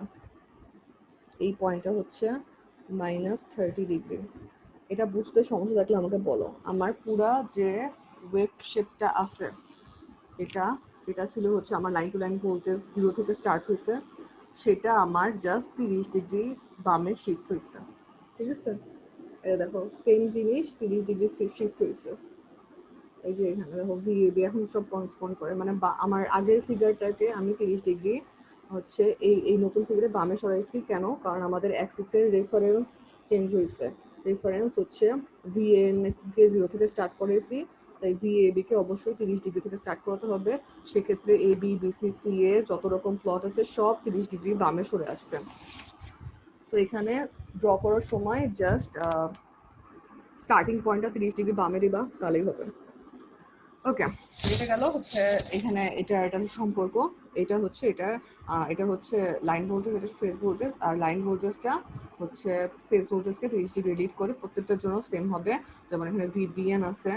এই পয়েন্টটা হচ্ছে -30°। এটা বুঝতে সমস্যা থাকলে আমাকে বলো। আমার পুরা যে ওয়েভ শেপটা আছে, এটা এটা ছিল হচ্ছে আমার লাইন টু লাইন ভোল্টেজ 0 থেকে স্টার্ট হয়েছে, সেটা আমার জাস্ট 30° বামে শিফট হয়েছে। ঠিক আছে, এটা দেখো সেম জিনিস 30° শিফট হয়েছে। এই যে এখানে দেখো ভিএবি এখন সব করেসপন্ড করে, মানে আমার আগের ফিগারটাকে আমি 30° হচ্ছে এই নতুন ফিগারে বামে সরাইছি, কেন, কারণ আমাদের অ্যাক্সিসের রেফারেন্স চেঞ্জ হয়েছে। রেফারেন্স হচ্ছে ভিএন কে 0 থেকে স্টার্ট করেছি, তাই ভিএবি কে অবশ্যই 30° থেকে স্টার্ট করতে হবে। সেক্ষেত্রে এ বি বিসি সি এ যত রকম প্লট আছে সব 30° বামে সরে আসবে। তো এখানে ড্র করার সময় জাস্ট স্টার্টিং পয়েন্টটা 30 ডিগ্রি বামে দিবা, তাহলেই হবে। ওকে, এটা গেল হচ্ছে এখানে এটা সম্পর্ক। এটা হচ্ছে এটা হচ্ছে লাইন ভোল্টেজ, এটা ফেজ ভোল্টেজ। আর লাইন ভোল্টেজটা হচ্ছে ফেজ ভোল্টেজকে 30 ডিগ্রি লিড করে, প্রত্যেকটার জন্য সেম হবে। যেমন এখানে ভিবিএন আছে,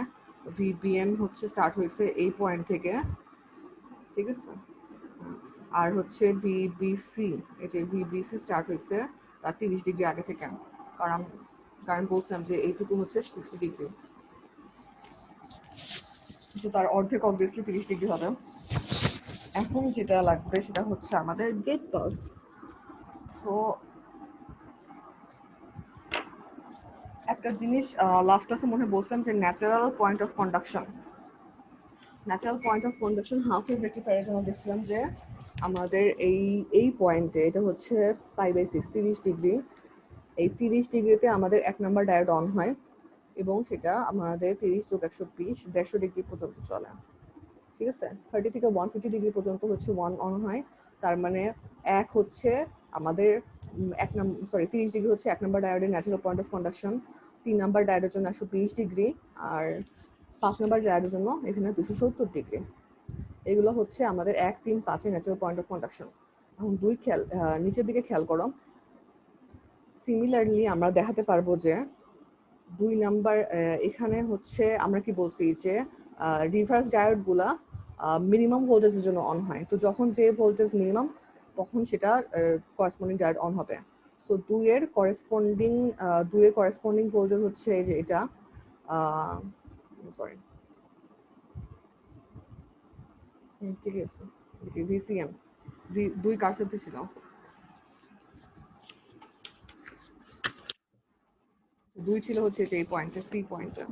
ভিবিএন হচ্ছে স্টার্ট হয়েছে এই পয়েন্ট থেকে, ঠিক আছে। আর হচ্ছে ভিবিসি, এই যে ভিবিসি স্টার্ট হয়েছে তার 30 ডিগ্রি আগে থেকে, কারণ কারণ বলছিলাম যে এইটুকু হচ্ছে 60 ডিগ্রি, কিন্তু তার অর্ধেক অবভিয়াসলি 30 ডিগ্রি হবে। এখন যেটা লাগবে সেটা হচ্ছে আমাদের গেট পালস। তো একটা জিনিস লাস্ট ক্লাসে মনে হয় বলছিলাম যে natural point of conduction, natural point of conduction half wave রেক্টিফায়ারের জন্য দেখছিলাম যে আমাদের এই পয়েন্টে, এটা হচ্ছে π/6 30 ডিগ্রি, এই 30 ডিগ্রিতে আমাদের 1 নম্বর ডায়োড অন হয় এবং সেটা আমাদের 30+120 150 ডিগ্রি পর্যন্ত চলে, ঠিক আছে। 30 থেকে 150 ডিগ্রি পর্যন্ত হচ্ছে ওয়ান অন হয়। তার মানে এক হচ্ছে আমাদের 30 ডিগ্রি হচ্ছে 1 নম্বর ডায়োডের ন্যাচারাল পয়েন্ট অফ কন্ডাকশন, 3 নম্বর ডায়োডের জন্য 120 ডিগ্রি, আর 5 নম্বর ডায়োডের জন্য এখানে 270 ডিগ্রি। এগুলো হচ্ছে আমাদের 1, 3, 5-এর ন্যাচারাল পয়েন্ট অফ কন্ডাকশন। এখন নিচের দিকে খেয়াল করো। সিমিলারলি আমরা দেখাতে পারবো যে 2 নাম্বার, এখানে হচ্ছে আমরা কি বলছি যে রিভার্স ডায়োড গুলা মিনিমাম ভোল্টেজের জন্য অন হয়। তো যখন যে ভোল্টেজ মিনিমাম, তখন সেটা করেসপন্ডিং ডায়োড অন হবে। তো দুইয়ের করেসপন্ডিং ভোল্টেজ হচ্ছে এই যে এটা, সরি, ঠিক আছে, ভিসিএম। দুই কার সাথে ছিল? দুই ছিল হচ্ছে যে এই পয়েন্টে, সি পয়েন্টে।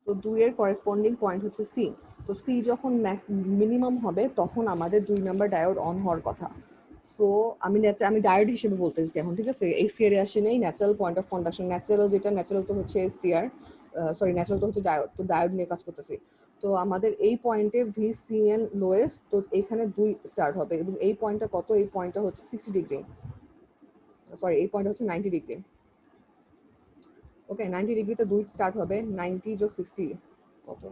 তো দুইয়ের করেসপন্ডিং পয়েন্ট হচ্ছে সি। তো সি যখন মিনিমাম হবে তখন আমাদের 2 নাম্বার ডায়োড অন হওয়ার কথা। তো আমি ডায়োড হিসেবে বলতেছি এখন, ঠিক আছে। এসিআর এ আসে নেই, natural point of conduction. Natural তো হচ্ছে এসিআর, সরি, ন্যাচারাল তো হচ্ছে ডায়োড। তো ডায়োড নিয়ে কাজ করতেছি। তো আমাদের এই পয়েন্টে ভিসিএন লোয়েস্ট, তো এখানে 2 স্টার্ট হবে এবং এই পয়েন্টটা কত? এই পয়েন্টটা হচ্ছে 60 ডিগ্রি, সরি, এই পয়েন্টটা হচ্ছে 90 ডিগ্রি। ওকে, 90 ডিগ্রিতে 2 স্টার্ট হবে। 90+60 কত?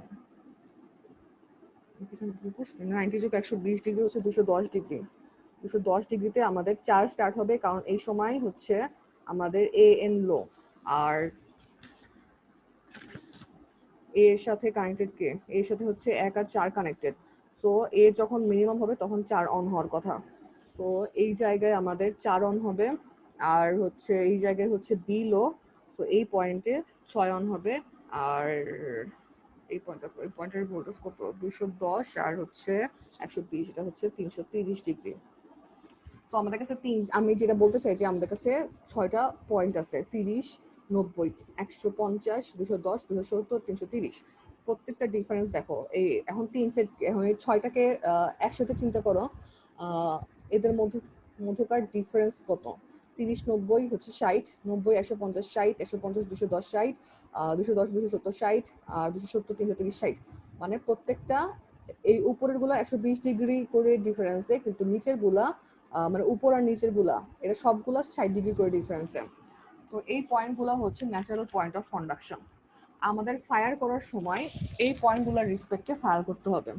90+120 ডিগ্রি হচ্ছে 210 ডিগ্রি। 210 ডিগ্রিতে আমাদের 4 স্টার্ট হবে, কারণ এই সময় হচ্ছে আমাদের এ এন লো। আর এর সাথে কানেক্টেড কে? এর সাথে হচ্ছে 1 আর 4 কানেক্টেড। তো এ যখন মিনিমাম হবে তখন 4 অন হওয়ার কথা। তো এই জায়গায় আমাদের 4 অন হবে। আর হচ্ছে এই জায়গায় হচ্ছে বি লো, তো এই পয়েন্টে 6 অন হবে। আর এই পয়েন্টের ভোল্টেজ কত? 210 আর হচ্ছে 120, এটা হচ্ছে 330 ডিগ্রি। তো আমাদের কাছে আমি যেটা বলতে চাই যে আমাদের কাছে 6টা পয়েন্ট আছে: 30, 90, 150, 210, 270, 330। প্রত্যেকটা ডিফারেন্স দেখো। এই এখন 3 সেট, এখন এই 6টাকে একসাথে চিন্তা করো। এদের মধ্যকার ডিফারেন্স কত? 30, 90 হচ্ছে 60, 90, 150, 60, 150, 210, 60, 210, 270, 60, আর 270, 330, 60। মানে প্রত্যেকটা, এই উপরের গুলা 120 ডিগ্রি করে ডিফারেন্সে, কিন্তু নিচের গুলা মানে উপর আর নিচের গুলা এটা সবগুলা 60 ডিগ্রি করে ডিফারেন্সে। তো এই পয়েন্টগুলো হচ্ছে ন্যাচারাল পয়েন্ট অফ কন্ডাকশন। আমাদের ফায়ার করার সময় এই পয়েন্টগুলোর রেসপেক্টে ফায়ার করতে হবে।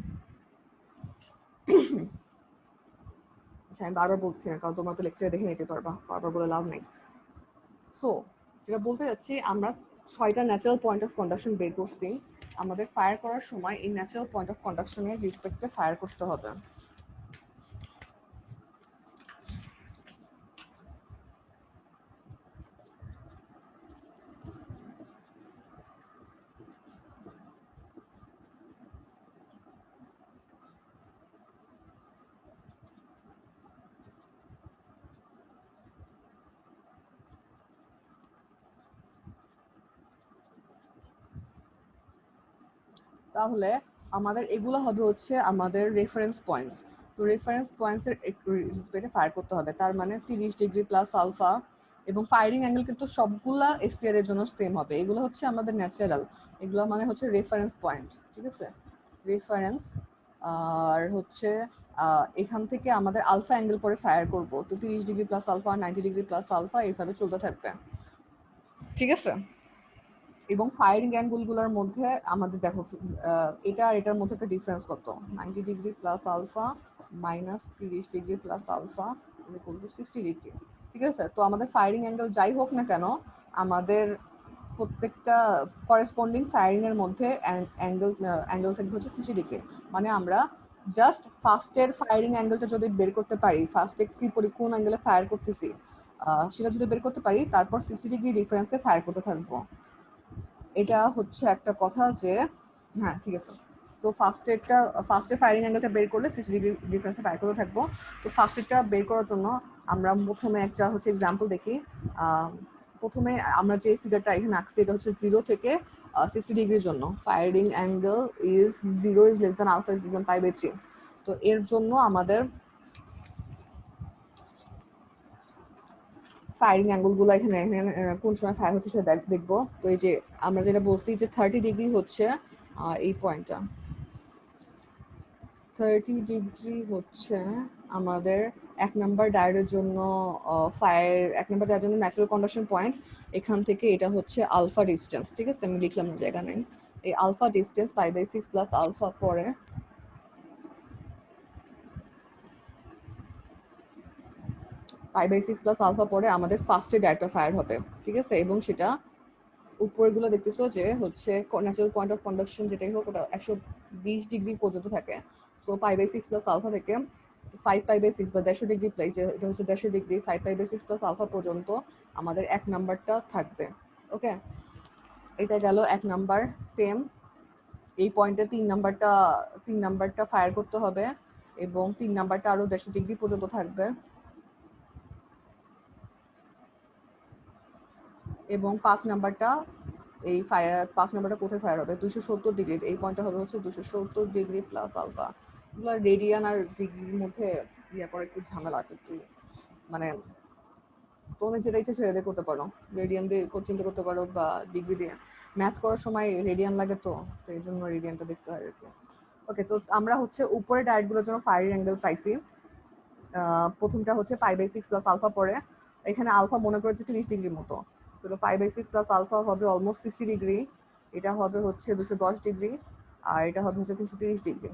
আচ্ছা, আমি বারবার বলছি না, কারণ তোমরা তো লেকচারে দেখে নিতে পারবা, বারবার বলে লাভ নেই। সো যেটা বলতে যাচ্ছি, আমরা 6টা ন্যাচারাল পয়েন্ট অফ কন্ডাকশন বের করছি। আমাদের ফায়ার করার সময় এই ন্যাচারাল পয়েন্ট অফ কন্ডাকশনের রেসপেক্টে ফায়ার করতে হবে। তাহলে আমাদের এগুলো হবে হচ্ছে আমাদের রেফারেন্স পয়েন্টস। তো রেফারেন্স পয়েন্টসের রেসপেক্টে ফায়ার করতে হবে। তার মানে 30 ডিগ্রি প্লাস আলফা, এবং ফায়ারিং অ্যাঙ্গেল কিন্তু সবগুলা এসিআর এর জন্য সেম হবে। এগুলো হচ্ছে আমাদের ন্যাচারাল, এগুলো মানে হচ্ছে রেফারেন্স পয়েন্ট, ঠিক আছে, রেফারেন্স। আর হচ্ছে এখান থেকে আমাদের আলফা অ্যাঙ্গেল পরে ফায়ার করব। তো 30 degree plus alpha, 90 degree plus alpha, এইভাবে চলতে থাকবে। ঠিক আছে। এবং ফায়ারিং অ্যাঙ্গেলগুলোর মধ্যে আমাদের দেখো এটা আর এটার মধ্যে একটা ডিফারেন্স কত, 90 degree plus alpha minus 30 degree plus alpha equal to 60 degree. ঠিক আছে, তো আমাদের ফায়ারিং অ্যাঙ্গেল যাই হোক না কেন, আমাদের প্রত্যেকটা করেসপন্ডিং ফায়ারিং এর মধ্যে অ্যাঙ্গেল থাকবে হচ্ছে 60 ডিগ্রি। মানে আমরা জাস্ট ফার্স্টের ফায়ারিং অ্যাঙ্গেলটা যদি বের করতে পারি, ফার্স্টে কি কোন অ্যাঙ্গেলে ফায়ার করতেছি সেটা যদি বের করতে পারি, তারপর 60 ডিগ্রি ডিফারেন্সে ফায়ার করতে থাকবো। এটা হচ্ছে একটা কথা যে হ্যাঁ ঠিক আছে। তো ফার্স্টে ফায়ারিং অ্যাঙ্গেলটা বের করলে 60 ডিগ্রি ডিফারেন্সে ফায়ার করতে থাকবো। তো ফার্স্টেরটা বের করার জন্য আমরা প্রথমে একটা হচ্ছে এক্সাম্পল দেখি। প্রথমে আমরা যে ফিগারটা এখানে আঁকছি এটা হচ্ছে 0 থেকে 60 ডিগ্রির জন্য firing angle is 0 is less than alpha is less than pi by 3। তো এর জন্য আমাদের ফায়ারিং অ্যাঙ্গেলগুলো এখানে কোন সময় ফায়ার হচ্ছে সেটা দেখবো। তো এই যে আমরা যেটা বলছি যে 30 ডিগ্রি হচ্ছে এই পয়েন্টটা, 30 ডিগ্রি হচ্ছে আমাদের 1 নাম্বার ডায়োডের জন্য ফায়ার 1 নাম্বার ডায়োডের জন্য ন্যাচারাল কন্ডাকশন পয়েন্ট। এখান থেকে এটা হচ্ছে আলফা ডিস্টেন্স। ঠিক আছে, আমি লিখলাম না জায়গা নেই। এই আলফা ডিস্টেন্স π/6 প্লাস আলফা পরে π/6 প্লাস আলফা পরে আমাদের ফার্স্টে ডায়োডটা ফায়ার হবে। ঠিক আছে, এবং সেটা উপরেগুলো দেখতেছো যে হচ্ছে ন্যাচারাল পয়েন্ট অফ কন্ডাকশন যেটাই হোক ওটা 120 ডিগ্রি পর্যন্ত থাকে। তো π/6 প্লাস আলফা থেকে 5π/6 বা 150 ডিগ্রি প্লাই যে এটা হচ্ছে 150 ডিগ্রি 5π/6 প্লাস আলফা পর্যন্ত আমাদের 1 নাম্বারটা থাকবে। ওকে, এটা গেল 1 নাম্বার। সেম এই পয়েন্টে 3 নাম্বারটা ফায়ার করতে হবে এবং 3 নাম্বারটা আরো 150 ডিগ্রি পর্যন্ত থাকবে। এবং 5 নাম্বারটা পাঁচ নাম্বারটা কোথায় ফায়ার হবে, 270 ডিগ্রি। এই পয়েন্টটা হবে হচ্ছে 270 ডিগ্রি প্লাস আলফা। এগুলো রেডিয়ান আর ডিগ্রির মধ্যে ইয়ে করে একটু ঝামেলা, একটু মানে তুমি যেটা ইচ্ছে সেটা দিয়ে করতে পারো, রেডিয়ান দিয়ে চিন্তা করতে পারো বা ডিগ্রি দিয়ে। ম্যাথ করার সময় রেডিয়ান লাগে, তো এই জন্য রেডিয়ানটা দেখতে হয় আর কি। ওকে, তো আমরা হচ্ছে উপরে ডায়েটগুলোর জন্য ফায়ারিং অ্যাঙ্গেল পাইছি। প্রথমটা হচ্ছে π/6 প্লাস আলফা পরে এখানে আলফা মনে করেছে 30 ডিগ্রির মতো। তো π/6 প্লাস আলফা হবে অলমোস্ট 60 ডিগ্রি, এটা হবে হচ্ছে 210 ডিগ্রি, আর এটা হবে হচ্ছে 330 ডিগ্রি।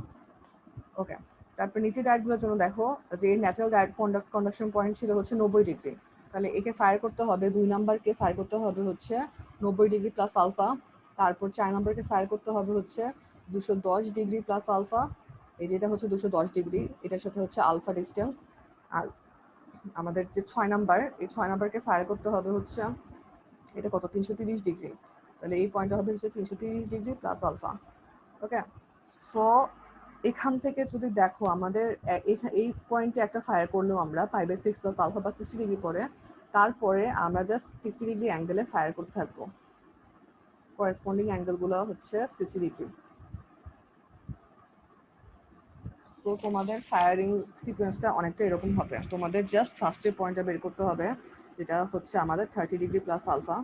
ওকে, তারপর নিচে ডায়েটগুলোর জন্য দেখো যে ন্যাচারাল ডায়েট কন্ডাকশন পয়েন্ট ছিল হচ্ছে 90 ডিগ্রি। তাহলে একে ফায়ার করতে হবে, 2 নাম্বারকে ফায়ার করতে হবে হচ্ছে 90 ডিগ্রি প্লাস আলফা। তারপর 4 নাম্বারকে ফায়ার করতে হবে হচ্ছে 210 ডিগ্রি প্লাস আলফা। এই যেটা হচ্ছে 210 ডিগ্রি, এটার সাথে হচ্ছে আলফা ডিস্টেন্স। আর আমাদের যে 6 নাম্বার, এই 6 নাম্বারকে ফায়ার করতে হবে হচ্ছে এটা কত, 330 ডিগ্রি। তাহলে এই পয়েন্টটা হবে হচ্ছে 330 ডিগ্রি প্লাস আলফা। ওকে, সো এখান থেকে যদি দেখো আমাদের এই পয়েন্টে একটা ফায়ার করলেও আমরা π/6 প্লাস আলফা বা 60 ডিগ্রি পরে, তারপরে আমরা জাস্ট 60 ডিগ্রি অ্যাঙ্গেলে ফায়ার করতে থাকবো। করেসপন্ডিং অ্যাঙ্গেলগুলো হচ্ছে 60 ডিগ্রি। তো তোমাদের ফায়ারিং সিকোয়েন্সটা অনেকটা এরকম হবে। তোমাদের জাস্ট ফার্স্টের পয়েন্টটা বের করতে হবে যেটা হচ্ছে আমাদের 30 ডিগ্রি প্লাস আলফা।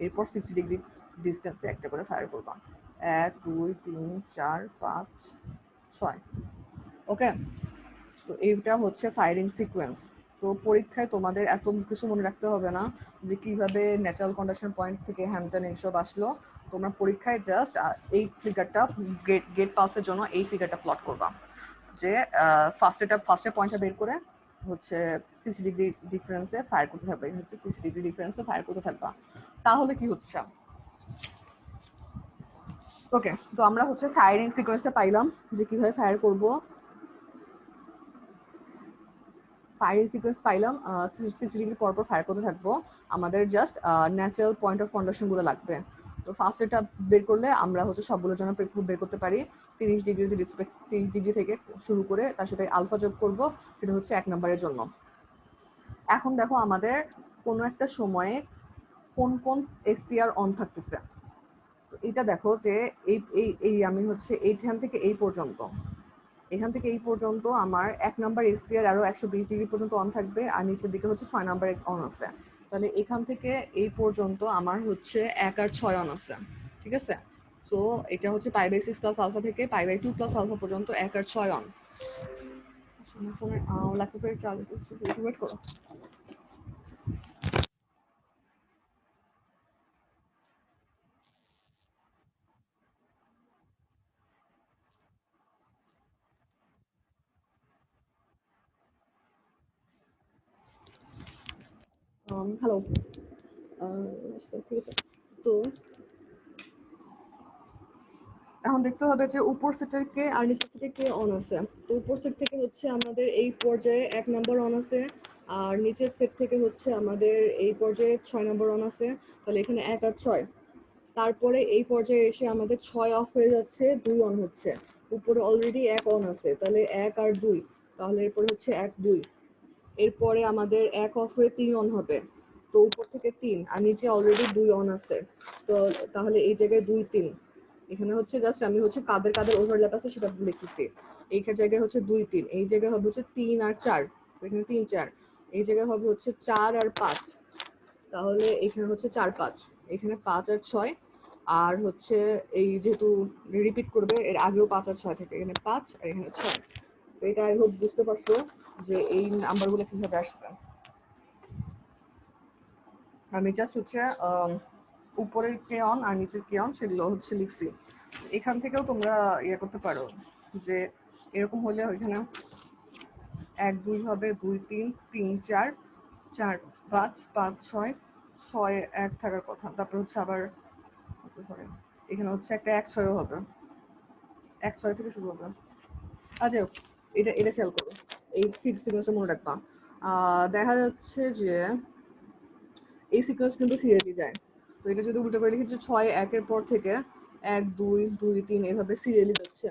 এরপর 60 ডিগ্রি ডিস্টেন্সে একটা করে ফায়ার করবা, 1 2 3 4 5 6। ওকে, তো এইটা হচ্ছে ফায়ারিং সিকোয়েন্স। তো পরীক্ষায় তোমাদের এত কিছু মনে রাখতে হবে না যে কিভাবে ন্যাচারাল কন্ডাকশন পয়েন্ট থেকে হ্যান্ডটেন এইসব আসলো। তোমরা পরীক্ষায় জাস্ট এই ফিগারটা গেট পাসের জন্য এই ফিগারটা প্লট করবা যে ফার্স্টের পয়েন্টটা বের করে হচ্ছে 60 ডিগ্রি ডিফারেন্সে ফায়ার করতে থাকবে, হচ্ছে 60 ডিগ্রি ডিফারেন্সে ফায়ার করতে থাকবা। তাহলে কি হচ্ছে, ওকে, তো আমরা হচ্ছে ফায়ারিং সিকোয়েন্সটা পাইলাম যে কিভাবে ফায়ার করব। ফায়ারিং সিকোয়েন্স পাইলাম, 60 ডিগ্রি পর পর ফায়ার করতে থাকবো। আমাদের জাস্ট ন্যাচারাল পয়েন্ট অফ কন্ডাকশনগুলো লাগবে। তো ফার্স্ট এটা বের করলে আমরা হচ্ছে সবগুলোর জন্য বের করতে পারি। 30 ডিগ্রি 30 ডিগ্রি থেকে শুরু করে তার সাথে আলফা যোগ করবো, সেটা হচ্ছে 1 নম্বরের জন্য। এখন দেখো আমাদের কোনো একটা সময়ে কোন কোন এসসিআর অন থাকতেছে। তো এটা দেখো যে এই এই এই আমি হচ্ছে এইখান থেকে এই পর্যন্ত, এখান থেকে এই পর্যন্ত আমার 1 নাম্বার এসসিআর আরো 120 ডিগ্রি পর্যন্ত অন থাকবে, আর নিচের দিকে হচ্ছে 6 নাম্বার অন আছে। তাহলে এখান থেকে এই পর্যন্ত আমার হচ্ছে 1 আর 6 অন আছে। ঠিক আছে, সো এটা হচ্ছে π/6 প্লাস আলফা থেকে π/2 প্লাস আলফা পর্যন্ত 1 আর 6 অন। ফোনের ল্যাপটপের চার্জ ওয়েট করো। হ্যালো, ঠিক আছে। তো এখন দেখতে হবে যে উপর সেটের কে আর নিচের সেটের কে অন আছে। তো উপর সেট থেকে হচ্ছে আমাদের এই পর্যায়ে 1 নাম্বার অন আছে, আর নিচের সেট থেকে হচ্ছে আমাদের এই পর্যায়ে 6 নাম্বার অন আছে। তাহলে এখানে 1 আর 6। তারপরে এই পর্যায়ে এসে আমাদের 6 অফ হয়ে যাচ্ছে, 2 অন হচ্ছে। উপরে অলরেডি 1 অন আছে, তাহলে 1 আর 2, তাহলে এরপরে হচ্ছে 1 2। এরপরে আমাদের 1 অফ হয়ে 3 অন হবে। তো উপর থেকে 3 আর নিচে অলরেডি 2 অন আছে। তো তাহলে এই জায়গায় 2 3। এখানে হচ্ছে জাস্ট আমি হচ্ছে কাদের কাদের ওভারল্যাপ আছে সেটা লিখতেছি। এই জায়গায় হচ্ছে 2 3, এই জায়গায় হবে হচ্ছে 3 আর 4, এখানে 3 4। এই জায়গায় হবে হচ্ছে 4 আর 5, তাহলে এখানে হচ্ছে 4 5, এখানে 5 আর 6। আর হচ্ছে এই যেহেতু রিপিট করবে এর আগেও 5 আর 6 থেকে, এখানে 5 আর এখানে 6। তো এটা আই হোপ বুঝতে পারছো যে এই নাম্বারগুলো কিভাবে আসছে। আমি জাস্ট হচ্ছে উপরের কে অন আর নিচের কে অন সেগুলো হচ্ছে লিখছি। এখান থেকেও তোমরা ইয়ে করতে পারো যে এরকম হলে ওইখানে 1 2 হবে, 2 3 3 4 4 5 5 6 6 1 থাকার কথা। তারপর হচ্ছে আবার সরি, এখানে হচ্ছে একটা 1 6 হবে, 1 6 থেকে শুরু হবে। আচ্ছা, এটা এটা খেয়াল করো, এই সিকোয়েন্সটা মনে রাখবা। দেখা যাচ্ছে যে এই সিকোয়েন্স কিন্তু সিরিয়ালি যায়। তো এটা যদি উল্টো করে লিখেছে 6 1 এর পর থেকে 1 2 2 3 এভাবে সিরিয়ালি যাচ্ছে।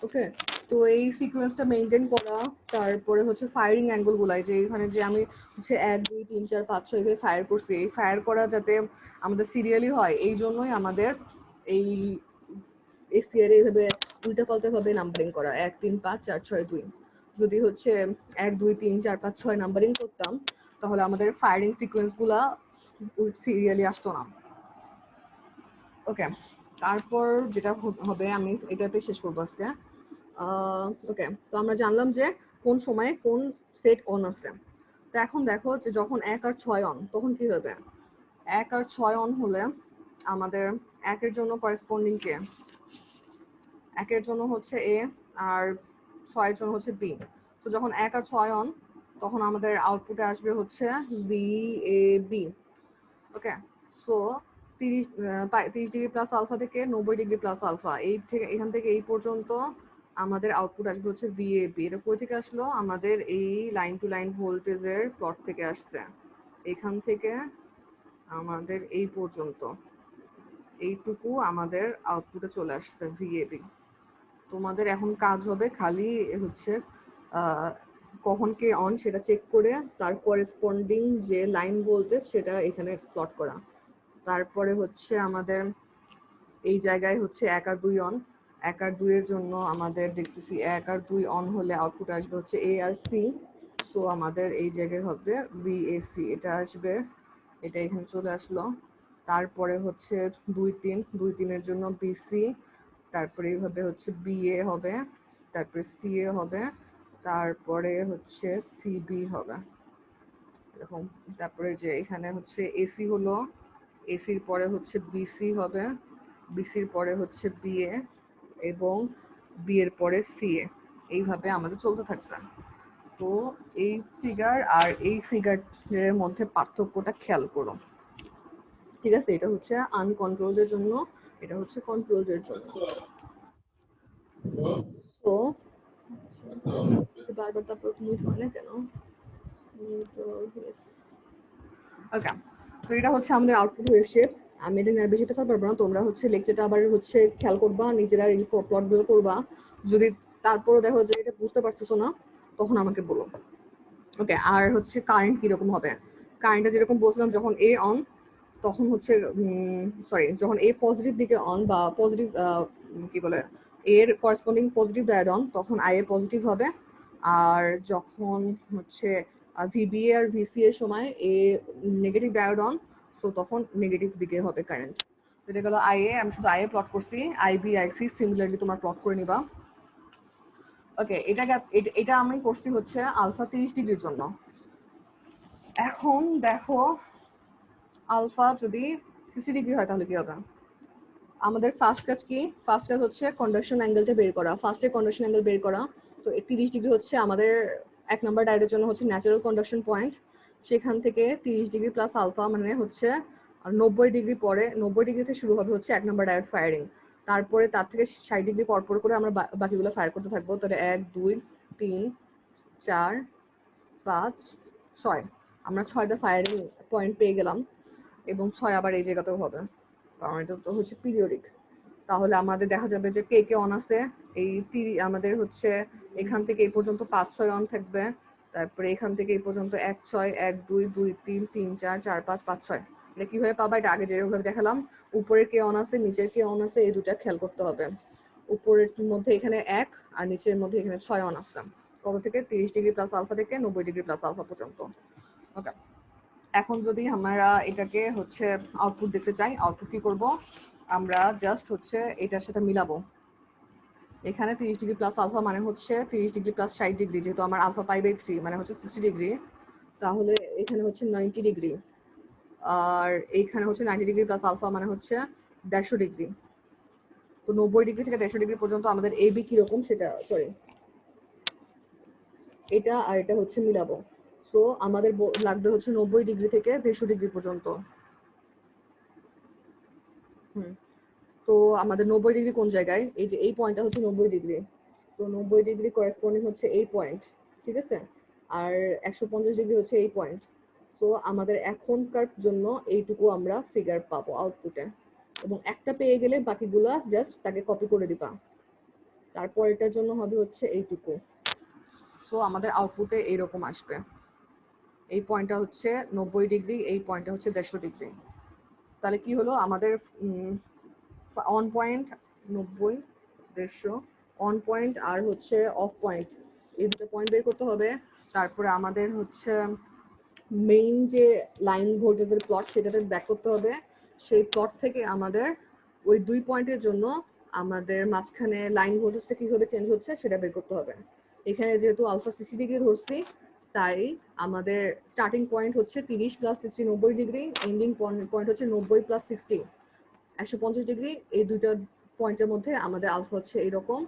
ওকে, তো এই সিকোয়েন্সটা মেনটেন করা, তারপরে হচ্ছে ফায়ারিং অ্যাঙ্গেল গুলাই যে এখানে যে আমি হচ্ছে 1 2 3 4 5 6 এভাবে ফায়ার করছি, এই ফায়ার করা যাতে আমাদের সিরিয়ালি হয় এই জন্যই আমাদের এই এসিআর এইভাবে উল্টা পাল্টা ভাবে নাম্বারিং করা 1 3 5 4 6 2। যদি হচ্ছে 1 2 3 4 5 6 নাম্বারিং করতাম তাহলে আমাদের ফায়ারিং সিকোয়েন্স গুলা সিরিয়ালি আসতো না। ওকে, তারপর যেটা হবে আমি এটাতে শেষ করবো আজকে। ওকে, তো আমরা জানলাম যে কোন সময়ে কোন সেট অন আছে। তো এখন দেখো যে যখন 1 আর 6 অন তখন কি হবে। 1 আর 6 অন হলে আমাদের 1 এর জন্য করেসপন্ডিং কে, 1 এর জন্য হচ্ছে এ আর 6 এর জন্য হচ্ছে বি। তো যখন 1 আর 6 অন তখন আমাদের আউটপুটে আসবে হচ্ছে B A B. Okay, so 30 degree plus alpha থেকে 90 ডিগ্রি প্লাস আলফা, এই থেকে এখান থেকে এই পর্যন্ত আমাদের আউটপুট আসবে হচ্ছে ভিএবি। এটা কোথা থেকে আসলো, আমাদের এই লাইন টু লাইন ভোল্টেজের প্লট থেকে আসছে। এখান থেকে আমাদের এই পর্যন্ত এইটুকু আমাদের আউটপুটে চলে আসছে ভিএবি। তোমাদের এখন কাজ হবে খালি হচ্ছে কখন কে অন সেটা চেক করে তার করেসপন্ডিং যে লাইন ভোল্টেজ সেটা এখানে প্লট করা। তারপরে হচ্ছে আমাদের এই জায়গায় হচ্ছে 1 আর 2 অন, 1 আর 2 এর জন্য আমাদের দেখতেছি 1 আর 2 অন হলে আউটপুট আসবে হচ্ছে এ আর সি। সো আমাদের এই জায়গায় হবে বিএসি, এটা আসবে, এটা এখানে চলে আসলো। তারপরে হচ্ছে 2 3, 2 3 এর জন্য বিসি, তারপরে এইভাবে হচ্ছে বিএ হবে, তারপরে সিএ হবে, তারপরে হচ্ছে সিবি হবে এরকম। তারপরে যে এখানে হচ্ছে এসি হলো, এসির পরে হচ্ছে বিসি হবে, বিসির পরে হচ্ছে বিএ এবং বিয়ের পরে সিএ, এইভাবে আমাদের চলতে থাকবে। তো এই ফিগার আর এই ফিগারের মধ্যে পার্থক্যটা খেয়াল করো, ঠিক আছে। এটা হচ্ছে আনকন্ট্রোলদের জন্য, এটা হচ্ছে কন্ট্রোলদের জন্য। তো বারবার তারপর মিউট হয় না কেন। ওকে, তো এটা হচ্ছে আমাদের আউটপুট ওয়েভ শেপ। আমি এটা নিয়ে বেশি পেশা পারবো না, তোমরা হচ্ছে লেকচারটা আবার হচ্ছে খেয়াল করবা, নিজেরা এই প্লটগুলো করবা। যদি তারপরও দেখো যে এটা বুঝতে পারতেছো না তখন আমাকে বলো। ওকে, আর হচ্ছে কারেন্ট কিরকম হবে, কারেন্টটা যেরকম বলছিলাম যখন এ অন তখন হচ্ছে সরি যখন এ পজিটিভ দিকে অন বা পজিটিভ কি বলে এর করেসপন্ডিং পজিটিভ ডায়োড অন তখন আই এ পজিটিভ হবে। আর যখন হচ্ছে ভিবিএ আর ভিসি এর সময় এ নেগেটিভ ডায়োড অন, সো তখন নেগেটিভ দিকে হবে কারেন্ট। এটা গেল আই এ, আমি শুধু আই এ প্লট করছি, আইবি আইসি সিমিলারলি তোমার প্লট করে নিবা। ওকে, এটা আমি করছি হচ্ছে আলফা 30 ডিগ্রির জন্য। এখন দেখো আলফা যদি 60 ডিগ্রি হয় তাহলে কি হবে। আমাদের ফার্স্ট কাজ কি, ফার্স্ট কাজ হচ্ছে কন্ডাকশন অ্যাঙ্গেলটা বের করা, ফার্স্টে কন্ডাকশন অ্যাঙ্গেল বের করা। তো 30 ডিগ্রি হচ্ছে আমাদের 1 নাম্বার ডায়োডের জন্য হচ্ছে ন্যাচারাল কন্ডাকশন পয়েন্ট। সেখান থেকে 30 ডিগ্রি প্লাস আলফা মানে হচ্ছে 90 ডিগ্রি পরে 90 ডিগ্রি থেকে শুরু হবে হচ্ছে 1 নম্বর ডাইরেক্ট ফায়ারিং। তারপরে তার থেকে 60 ডিগ্রি পর করে আমরা বাকিগুলো ফায়ার করতে থাকবো। তাহলে 1 2 3 4 5 6 আমরা 6টা ফায়ারিং পয়েন্ট পেয়ে গেলাম এবং 6 আবার এই জায়গাতেও হবে, কারণ এটা তো হচ্ছে পিরিয়ডিক। তাহলে আমাদের দেখা যাবে যে কে কে অন আছে। আমাদের হচ্ছে এখান থেকে এই পর্যন্ত 5 6 অন থাকবে, তারপরে এখান থেকে এই পর্যন্ত 1 6 1 2 2 3 3 4 4 5 5 6। এটা কিভাবে পাবা? এটা আগে যেভাবে দেখালাম, উপরের কে অন আছে নিচের কে অন আছে এই দুটা খেয়াল করতে হবে। উপরের মধ্যে এখানে 1 আর নিচের মধ্যে এখানে 6 অন আছে। কত থেকে? 30 ডিগ্রি প্লাস আলফা থেকে 90 ডিগ্রি প্লাস আলফা পর্যন্ত। ওকে, এখন যদি আমরা এটাকে হচ্ছে আউটপুট দেখতে চাই, আউটপুট কি করব? আমরা জাস্ট হচ্ছে এটার সাথে মিলাবো। এখানে 30 ডিগ্রি প্লাস আলফা মানে হচ্ছে 30 ডিগ্রি প্লাস 60 ডিগ্রি, যেহেতু আমার আলফা পাই বাই 3 মানে হচ্ছে 60 ডিগ্রি, তাহলে এখানে হচ্ছে 90 ডিগ্রি। আর এইখানে হচ্ছে 90 ডিগ্রি প্লাস আলফা মানে হচ্ছে 150 ডিগ্রি। তো 90 ডিগ্রি থেকে 150 ডিগ্রি পর্যন্ত আমাদের এ বি কিরকম সেটা, সরি, এটা আর এটা হচ্ছে মিলাবো। সো আমাদের লাগবে হচ্ছে 90 ডিগ্রি থেকে 150 ডিগ্রি পর্যন্ত। হুম, তো আমাদের 90 ডিগ্রি কোন জায়গায়? এই যে এই পয়েন্টটা হচ্ছে 90 ডিগ্রি। তো 90 ডিগ্রি করেসপন্ডিং হচ্ছে এই পয়েন্ট, ঠিক আছে? আর 150 ডিগ্রি হচ্ছে এই পয়েন্ট। তো আমাদের এখনকার জন্য এইটুকু আমরা ফিগার পাবো আউটপুটে, এবং একটা পেয়ে গেলে বাকিগুলা জাস্ট তাকে কপি করে দিবা। তারপর এটার জন্য হবে হচ্ছে এইটুকু। সো আমাদের আউটপুটে এইরকম আসবে। এই পয়েন্টটা হচ্ছে 90 ডিগ্রি, এই পয়েন্টটা হচ্ছে 150 ডিগ্রি। তাহলে কি হলো আমাদের? অন পয়েন্ট 90 150, অন পয়েন্ট আর হচ্ছে অফ পয়েন্ট, এই দুটো পয়েন্ট বের করতে হবে। তারপরে আমাদের হচ্ছে মেইন যে লাইন ভোল্টেজের প্লট সেটাতে ব্যাক করতে হবে। সেই প্লট থেকে আমাদের ওই দুই পয়েন্টের জন্য আমাদের মাঝখানে লাইন ভোল্টেজটা কিভাবে চেঞ্জ হচ্ছে সেটা বের করতে হবে। এখানে যেহেতু আলফা 60 ডিগ্রি ধরছি, তাই আমাদের স্টার্টিং পয়েন্ট হচ্ছে 30 প্লাস 60 90 ডিগ্রি, এন্ডিং পয়েন্ট হচ্ছে 90 প্লাস 60 150 ডিগ্রি। এই দুইটা পয়েন্টের মধ্যে আমাদের আলফা হচ্ছে এরকম।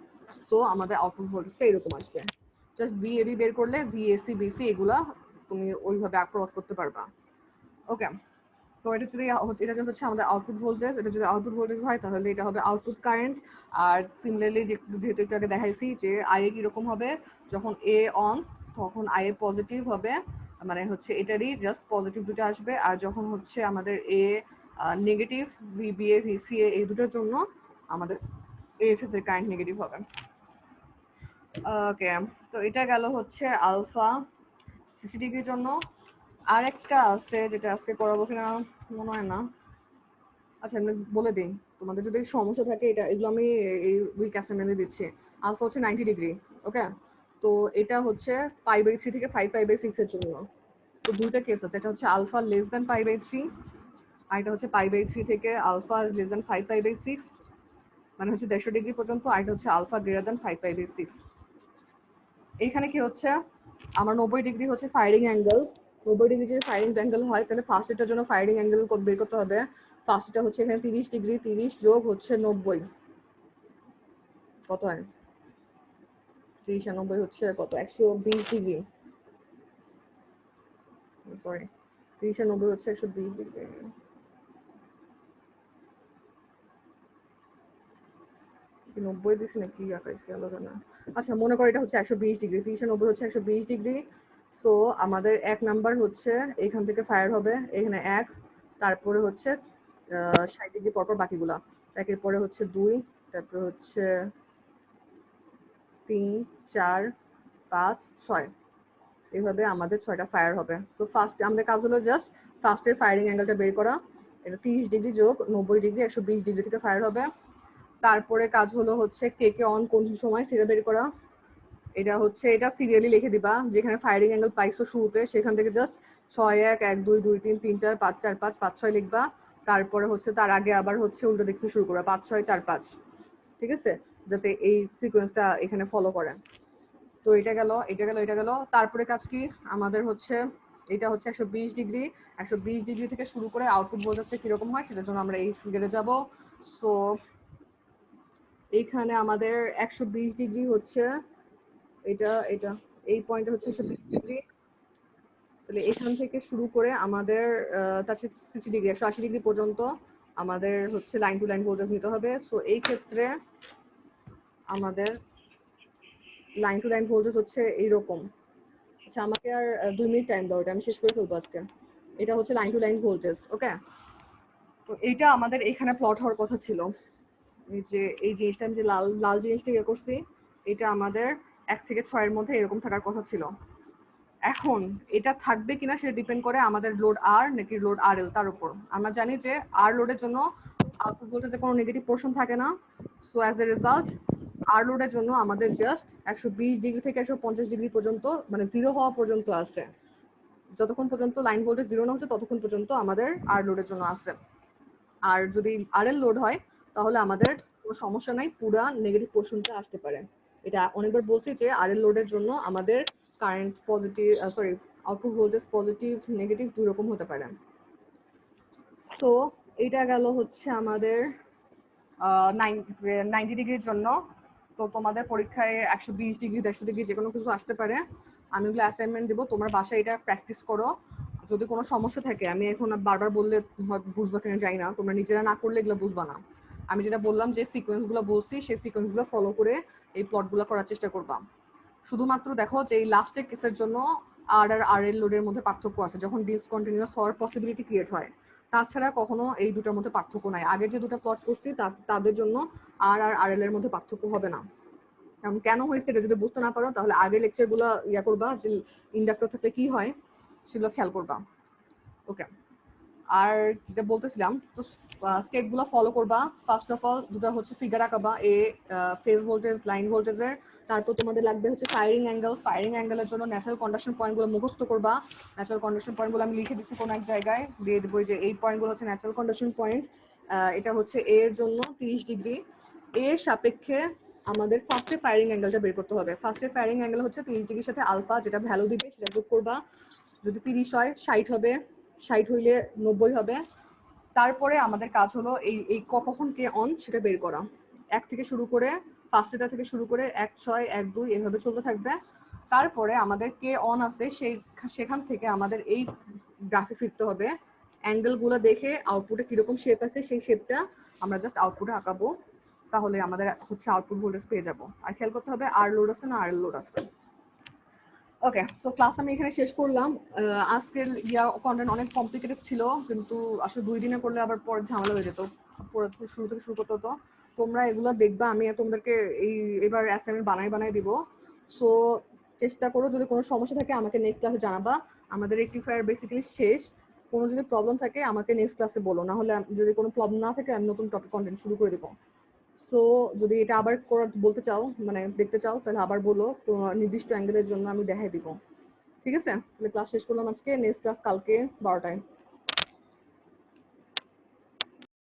সো আমাদের আউটপুট ভোল্টেজটা এরকম আসবে। জাস্ট ভিএবি বের করলে ভিএসি বিসি এগুলা তুমি ওইভাবে প্রয়োগ করতে পারবা। ওকে, তো এটা যদি এটা যদি হচ্ছে আমাদের আউটপুট ভোল্টেজ, এটা যদি আউটপুট ভোল্টেজ হয় তাহলে এটা হবে আউটপুট কারেন্ট। আর সিমিলারলি যেহেতু একটু আগে দেখাইছি যে আইএ কিরকম হবে, যখন এ অন তখন আইএ পজিটিভ হবে, মানে হচ্ছে এটারই জাস্ট পজিটিভ দুটো আসবে। আর যখন হচ্ছে আমাদের এ নেগেটিভ, ভিবিএ ভিসিএ এই দুটোর জন্য আমাদের এএফএস এর কারেন্ট নেগেটিভ হবে। ওকে, তো এটা গেল হচ্ছে আলফা 60 ডিগ্রির জন্য। আর একটা আছে যেটা আজকে করাবো কিনা মনে হয় না। আচ্ছা আমি বলে দিই, তোমাদের যদি সমস্যা থাকে এটা এগুলো আমি এই উইক অ্যাসাইনমেন্টে দিচ্ছি। আলফা হচ্ছে 90 ডিগ্রি, ওকে? তো এটা হচ্ছে পাই বাই 3 থেকে 5 পাই বাই 6 এর জন্য। তো দুইটা কেস আছে, এটা হচ্ছে alpha less than pi by 3, আর এটা হচ্ছে পাই বাই 3 থেকে alpha less than 5 pi by 6, মানে হচ্ছে 150 ডিগ্রি পর্যন্ত। আর এটা হচ্ছে alpha greater than 5 pi by 6। এইখানে কি হচ্ছে, আমার 90 ডিগ্রি হচ্ছে ফায়ারিং অ্যাঙ্গেল। 90 ডিগ্রি যদি ফায়ারিং অ্যাঙ্গেল হয় তাহলে ফার্স্ট এটার জন্য ফায়ারিং অ্যাঙ্গেল বের করতে হবে। ফার্স্ট এটা হচ্ছে এখানে 30 ডিগ্রি, 30 যোগ হচ্ছে 90 কত হয়? 30 আর 90 হচ্ছে কত? 120 ডিগ্রি, সরি 30 আর 90 হচ্ছে 120 ডিগ্রি। কি 90 দিছি নাকি আঁকাইছি আলাদা না? আচ্ছা মনে করো এটা হচ্ছে 120 ডিগ্রি, 30 আর 90 হচ্ছে 120 ডিগ্রি। সো আমাদের এক নাম্বার হচ্ছে এখান থেকে ফায়ার হবে, এখানে 1, তারপরে হচ্ছে 60 ডিগ্রি পরপর বাকিগুলা। একের পরে হচ্ছে 2, তারপরে হচ্ছে 3 4 5 6, এইভাবে আমাদের 6টা ফায়ার হবে। তো ফার্স্ট আমাদের কাজ হলো জাস্ট ফার্স্টের ফায়ারিং অ্যাঙ্গেলটা বের করা। এটা 30 ডিগ্রি যোগ 90 ডিগ্রি 120 ডিগ্রি থেকে ফায়ার হবে। তারপরে কাজ হলো হচ্ছে কে কে অন কোন সময় সেটা বের করা। এটা হচ্ছে এটা সিরিয়ালি লিখে দিবা, যেখানে ফায়ারিং অ্যাঙ্গেল পাইছো শুরুতে সেখান থেকে জাস্ট 6 1 1 2 2 3 3 4 5 4 5 5 6 লিখবা। তারপরে হচ্ছে তার আগে আবার হচ্ছে উল্টো দিক থেকে শুরু করবা 5 6 4 5, ঠিক আছে? যাতে এই সিকোয়েন্সটা এখানে ফলো করে। তো এটা গেল, এটা গেল, এটা গেল। তারপরে কাজ কি আমাদের হচ্ছে, এটা হচ্ছে 120 ডিগ্রি, 120 ডিগ্রি থেকে শুরু করে আউটপুট ভোল্টেজটা কিরকম হয় সেটার জন্য আমরা এই ফিগারে যাব। সো এইখানে আমাদের 120 ডিগ্রি হচ্ছে এটা এটা এই পয়েন্টে হচ্ছে 120 ডিগ্রি। তাহলে এখান থেকে শুরু করে আমাদের 60 ডিগ্রি 180 ডিগ্রি পর্যন্ত আমাদের হচ্ছে লাইন টু লাইন ভোল্টেজ নিতে হবে। সো এই ক্ষেত্রে আমাদের লাইন টু লাইন ভোল্টেজ হচ্ছে এইরকম। আচ্ছা আমাকে আর 2 মিনিট টাইম দাও, এটা আমি শেষ করে ফেলবো আজকে। এটা হচ্ছে লাইন টু লাইন ভোল্টেজ। ওকে, তো এইটা আমাদের এখানে প্লট হওয়ার কথা ছিল। এই যে এই জিনিসটা আমি যে লাল লাল জিনিসটা ইয়ে করছি, এটা আমাদের 1 থেকে 6 এর মধ্যে এরকম থাকার কথা ছিল। এখন এটা থাকবে কিনা সেটা ডিপেন্ড করে আমাদের লোড আর নাকি লোড আর এল তার উপর। আমরা জানি যে আর লোডের জন্য আউটপুট ভোল্টেজে কোনো নেগেটিভ পোর্শন থাকে না। সো অ্যাজ এ রেজাল্ট আর লোডের জন্য আমাদের জাস্ট 120 ডিগ্রি থেকে 150 ডিগ্রি পর্যন্ত, মানে জিরো হওয়া পর্যন্ত আছে। যতক্ষণ পর্যন্ত লাইন ভোল্টেজ জিরো না হচ্ছে ততক্ষণ পর্যন্ত আমাদের আর লোডের জন্য আছে। আর যদি আর এল লোড হয় তাহলে আমাদের কোনো সমস্যা নাই, পুরা নেগেটিভ পোর্শনটা আসতে পারে। এটা অনেকবার বলছি যে আর এল লোডের জন্য আমাদের current positive, sorry, output voltage positive negative দুই রকম হতে পারে। তো এটা গেল হচ্ছে আমাদের 90 ডিগ্রির জন্য। তো তোমাদের পরীক্ষায় 120 ডিগ্রি 150 ডিগ্রি যে কোনো কিছু আসতে পারে। আমি ওগুলো অ্যাসাইনমেন্ট দেবো, তোমার বাসায় এটা প্র্যাকটিস করো। যদি কোনো সমস্যা থাকে, আমি এখন বারবার বললে বুঝবা কিনা যাই না, তোমরা নিজেরা না করলে এগুলো বুঝবা না। আমি যেটা বললাম যে সিকোয়েন্সগুলো বলছি সেই সিকোয়েন্সগুলো ফলো করে এই প্লটগুলো করার চেষ্টা করবা। শুধুমাত্র দেখো যে এই লাস্টের কেসের জন্য আর এল লোডের মধ্যে পার্থক্য আছে, যখন ডিসকন্টিনিউয়াস হওয়ার পসিবিলিটি ক্রিয়েট হয়। তাছাড়া কখনো এই দুটার মধ্যে পার্থক্য নাই। আগে যে দুটো প্লট করছি তাদের জন্য আর এল এর মধ্যে পার্থক্য হবে না। কেন হয়েছে এটা যদি বুঝতে না পারো তাহলে আগের লেকচারগুলো ইয়া করবা, যে ইন্ডাক্টর থাকলে কি হয় সেগুলো খেয়াল করবা। ওকে, আর যেটা বলতেছিলাম, তো স্টেপগুলো ফলো করবা। ফার্স্ট অফ অল দুটো হচ্ছে ফিগার আঁকাবা, ফেজ ভোল্টেজ লাইন ভোল্টেজের। তারপর তোমাদের লাগবে হচ্ছে ফায়ারিং অ্যাঙ্গেল। ফায়ারিং অ্যাঙ্গেলের জন্য ন্যাচারাল কন্ডাকশন পয়েন্টগুলো মুখস্থ করবা। ন্যাচারাল কন্ডাকশন পয়েন্টগুলো আমি লিখে দিচ্ছি কোনো এক জায়গায়, দিয়ে দেবো যে এই পয়েন্টগুলো হচ্ছে ন্যাচারাল কন্ডাকশন পয়েন্ট। এটা হচ্ছে এ এর জন্য 30 ডিগ্রি। এর সাপেক্ষে আমাদের ফার্স্টে ফায়ারিং অ্যাঙ্গেলটা বের করতে হবে। ফার্স্টে ফায়ারিং অ্যাঙ্গেল হচ্ছে 30 ডিগ্রির সাথে আলফা যেটা ভ্যালু দিবে সেটা যোগ করবা। যদি 30 হয় 60 হবে, 60 হইলে 90 হবে। তারপরে আমাদের কাজ হলো এই এই কখন কে অন সেটা বের করা। 1 থেকে শুরু করে ফার্স্টেটা থেকে শুরু করে 1 6 1 2 এভাবে চলতে থাকবে। তারপরে আমাদের কে অন আছে সেখান থেকে আমাদের এই গ্রাফে ফিরতে হবে। অ্যাঙ্গেলগুলো দেখে আউটপুটে কিরকম শেপ আছে সেই শেপটা আমরা জাস্ট আউটপুটে আঁকাবো। তাহলে আমাদের হচ্ছে আউটপুট ভোল্টেজ পেয়ে যাবো। আর খেয়াল করতে হবে আর লোড আছে না আর এল লোড আছে। ওকে, সো ক্লাস আমি এখানে শেষ করলাম। আজকের কন্টেন্ট অনেক কমপ্লিকেটেড ছিল, কিন্তু আসলে 2 দিনে করলে আবার পরে ঝামেলা হয়ে যেত, পরে শুরু থেকে শুরু করতে হতো। তোমরা এগুলো দেখবা, আমি তোমাদেরকে এবার অ্যাসাইনমেন্ট বানাই দিব। সো চেষ্টা করো, যদি কোনো সমস্যা থাকে আমাকে নেক্সট ক্লাসে জানাবা। আমাদের রেকটিফায়ার বেসিক্যালি শেষ। কোনো যদি প্রবলেম থাকে আমাকে নেক্সট ক্লাসে বলো, না হলে যদি কোনো প্রবলেম না থাকে আমি নতুন টপিক কন্টেন্ট শুরু করে দেবো। সো যদি এটা আবার বলতে চাও, মানে দেখতে চাও, তাহলে আবার বলো, তো নির্দিষ্ট অ্যাঙ্গেলের জন্য আমি দেখাই দিব। ঠিক আছে, তাহলে ক্লাস শেষ করলাম আজকে। নেক্সট ক্লাস কালকে 12টায়।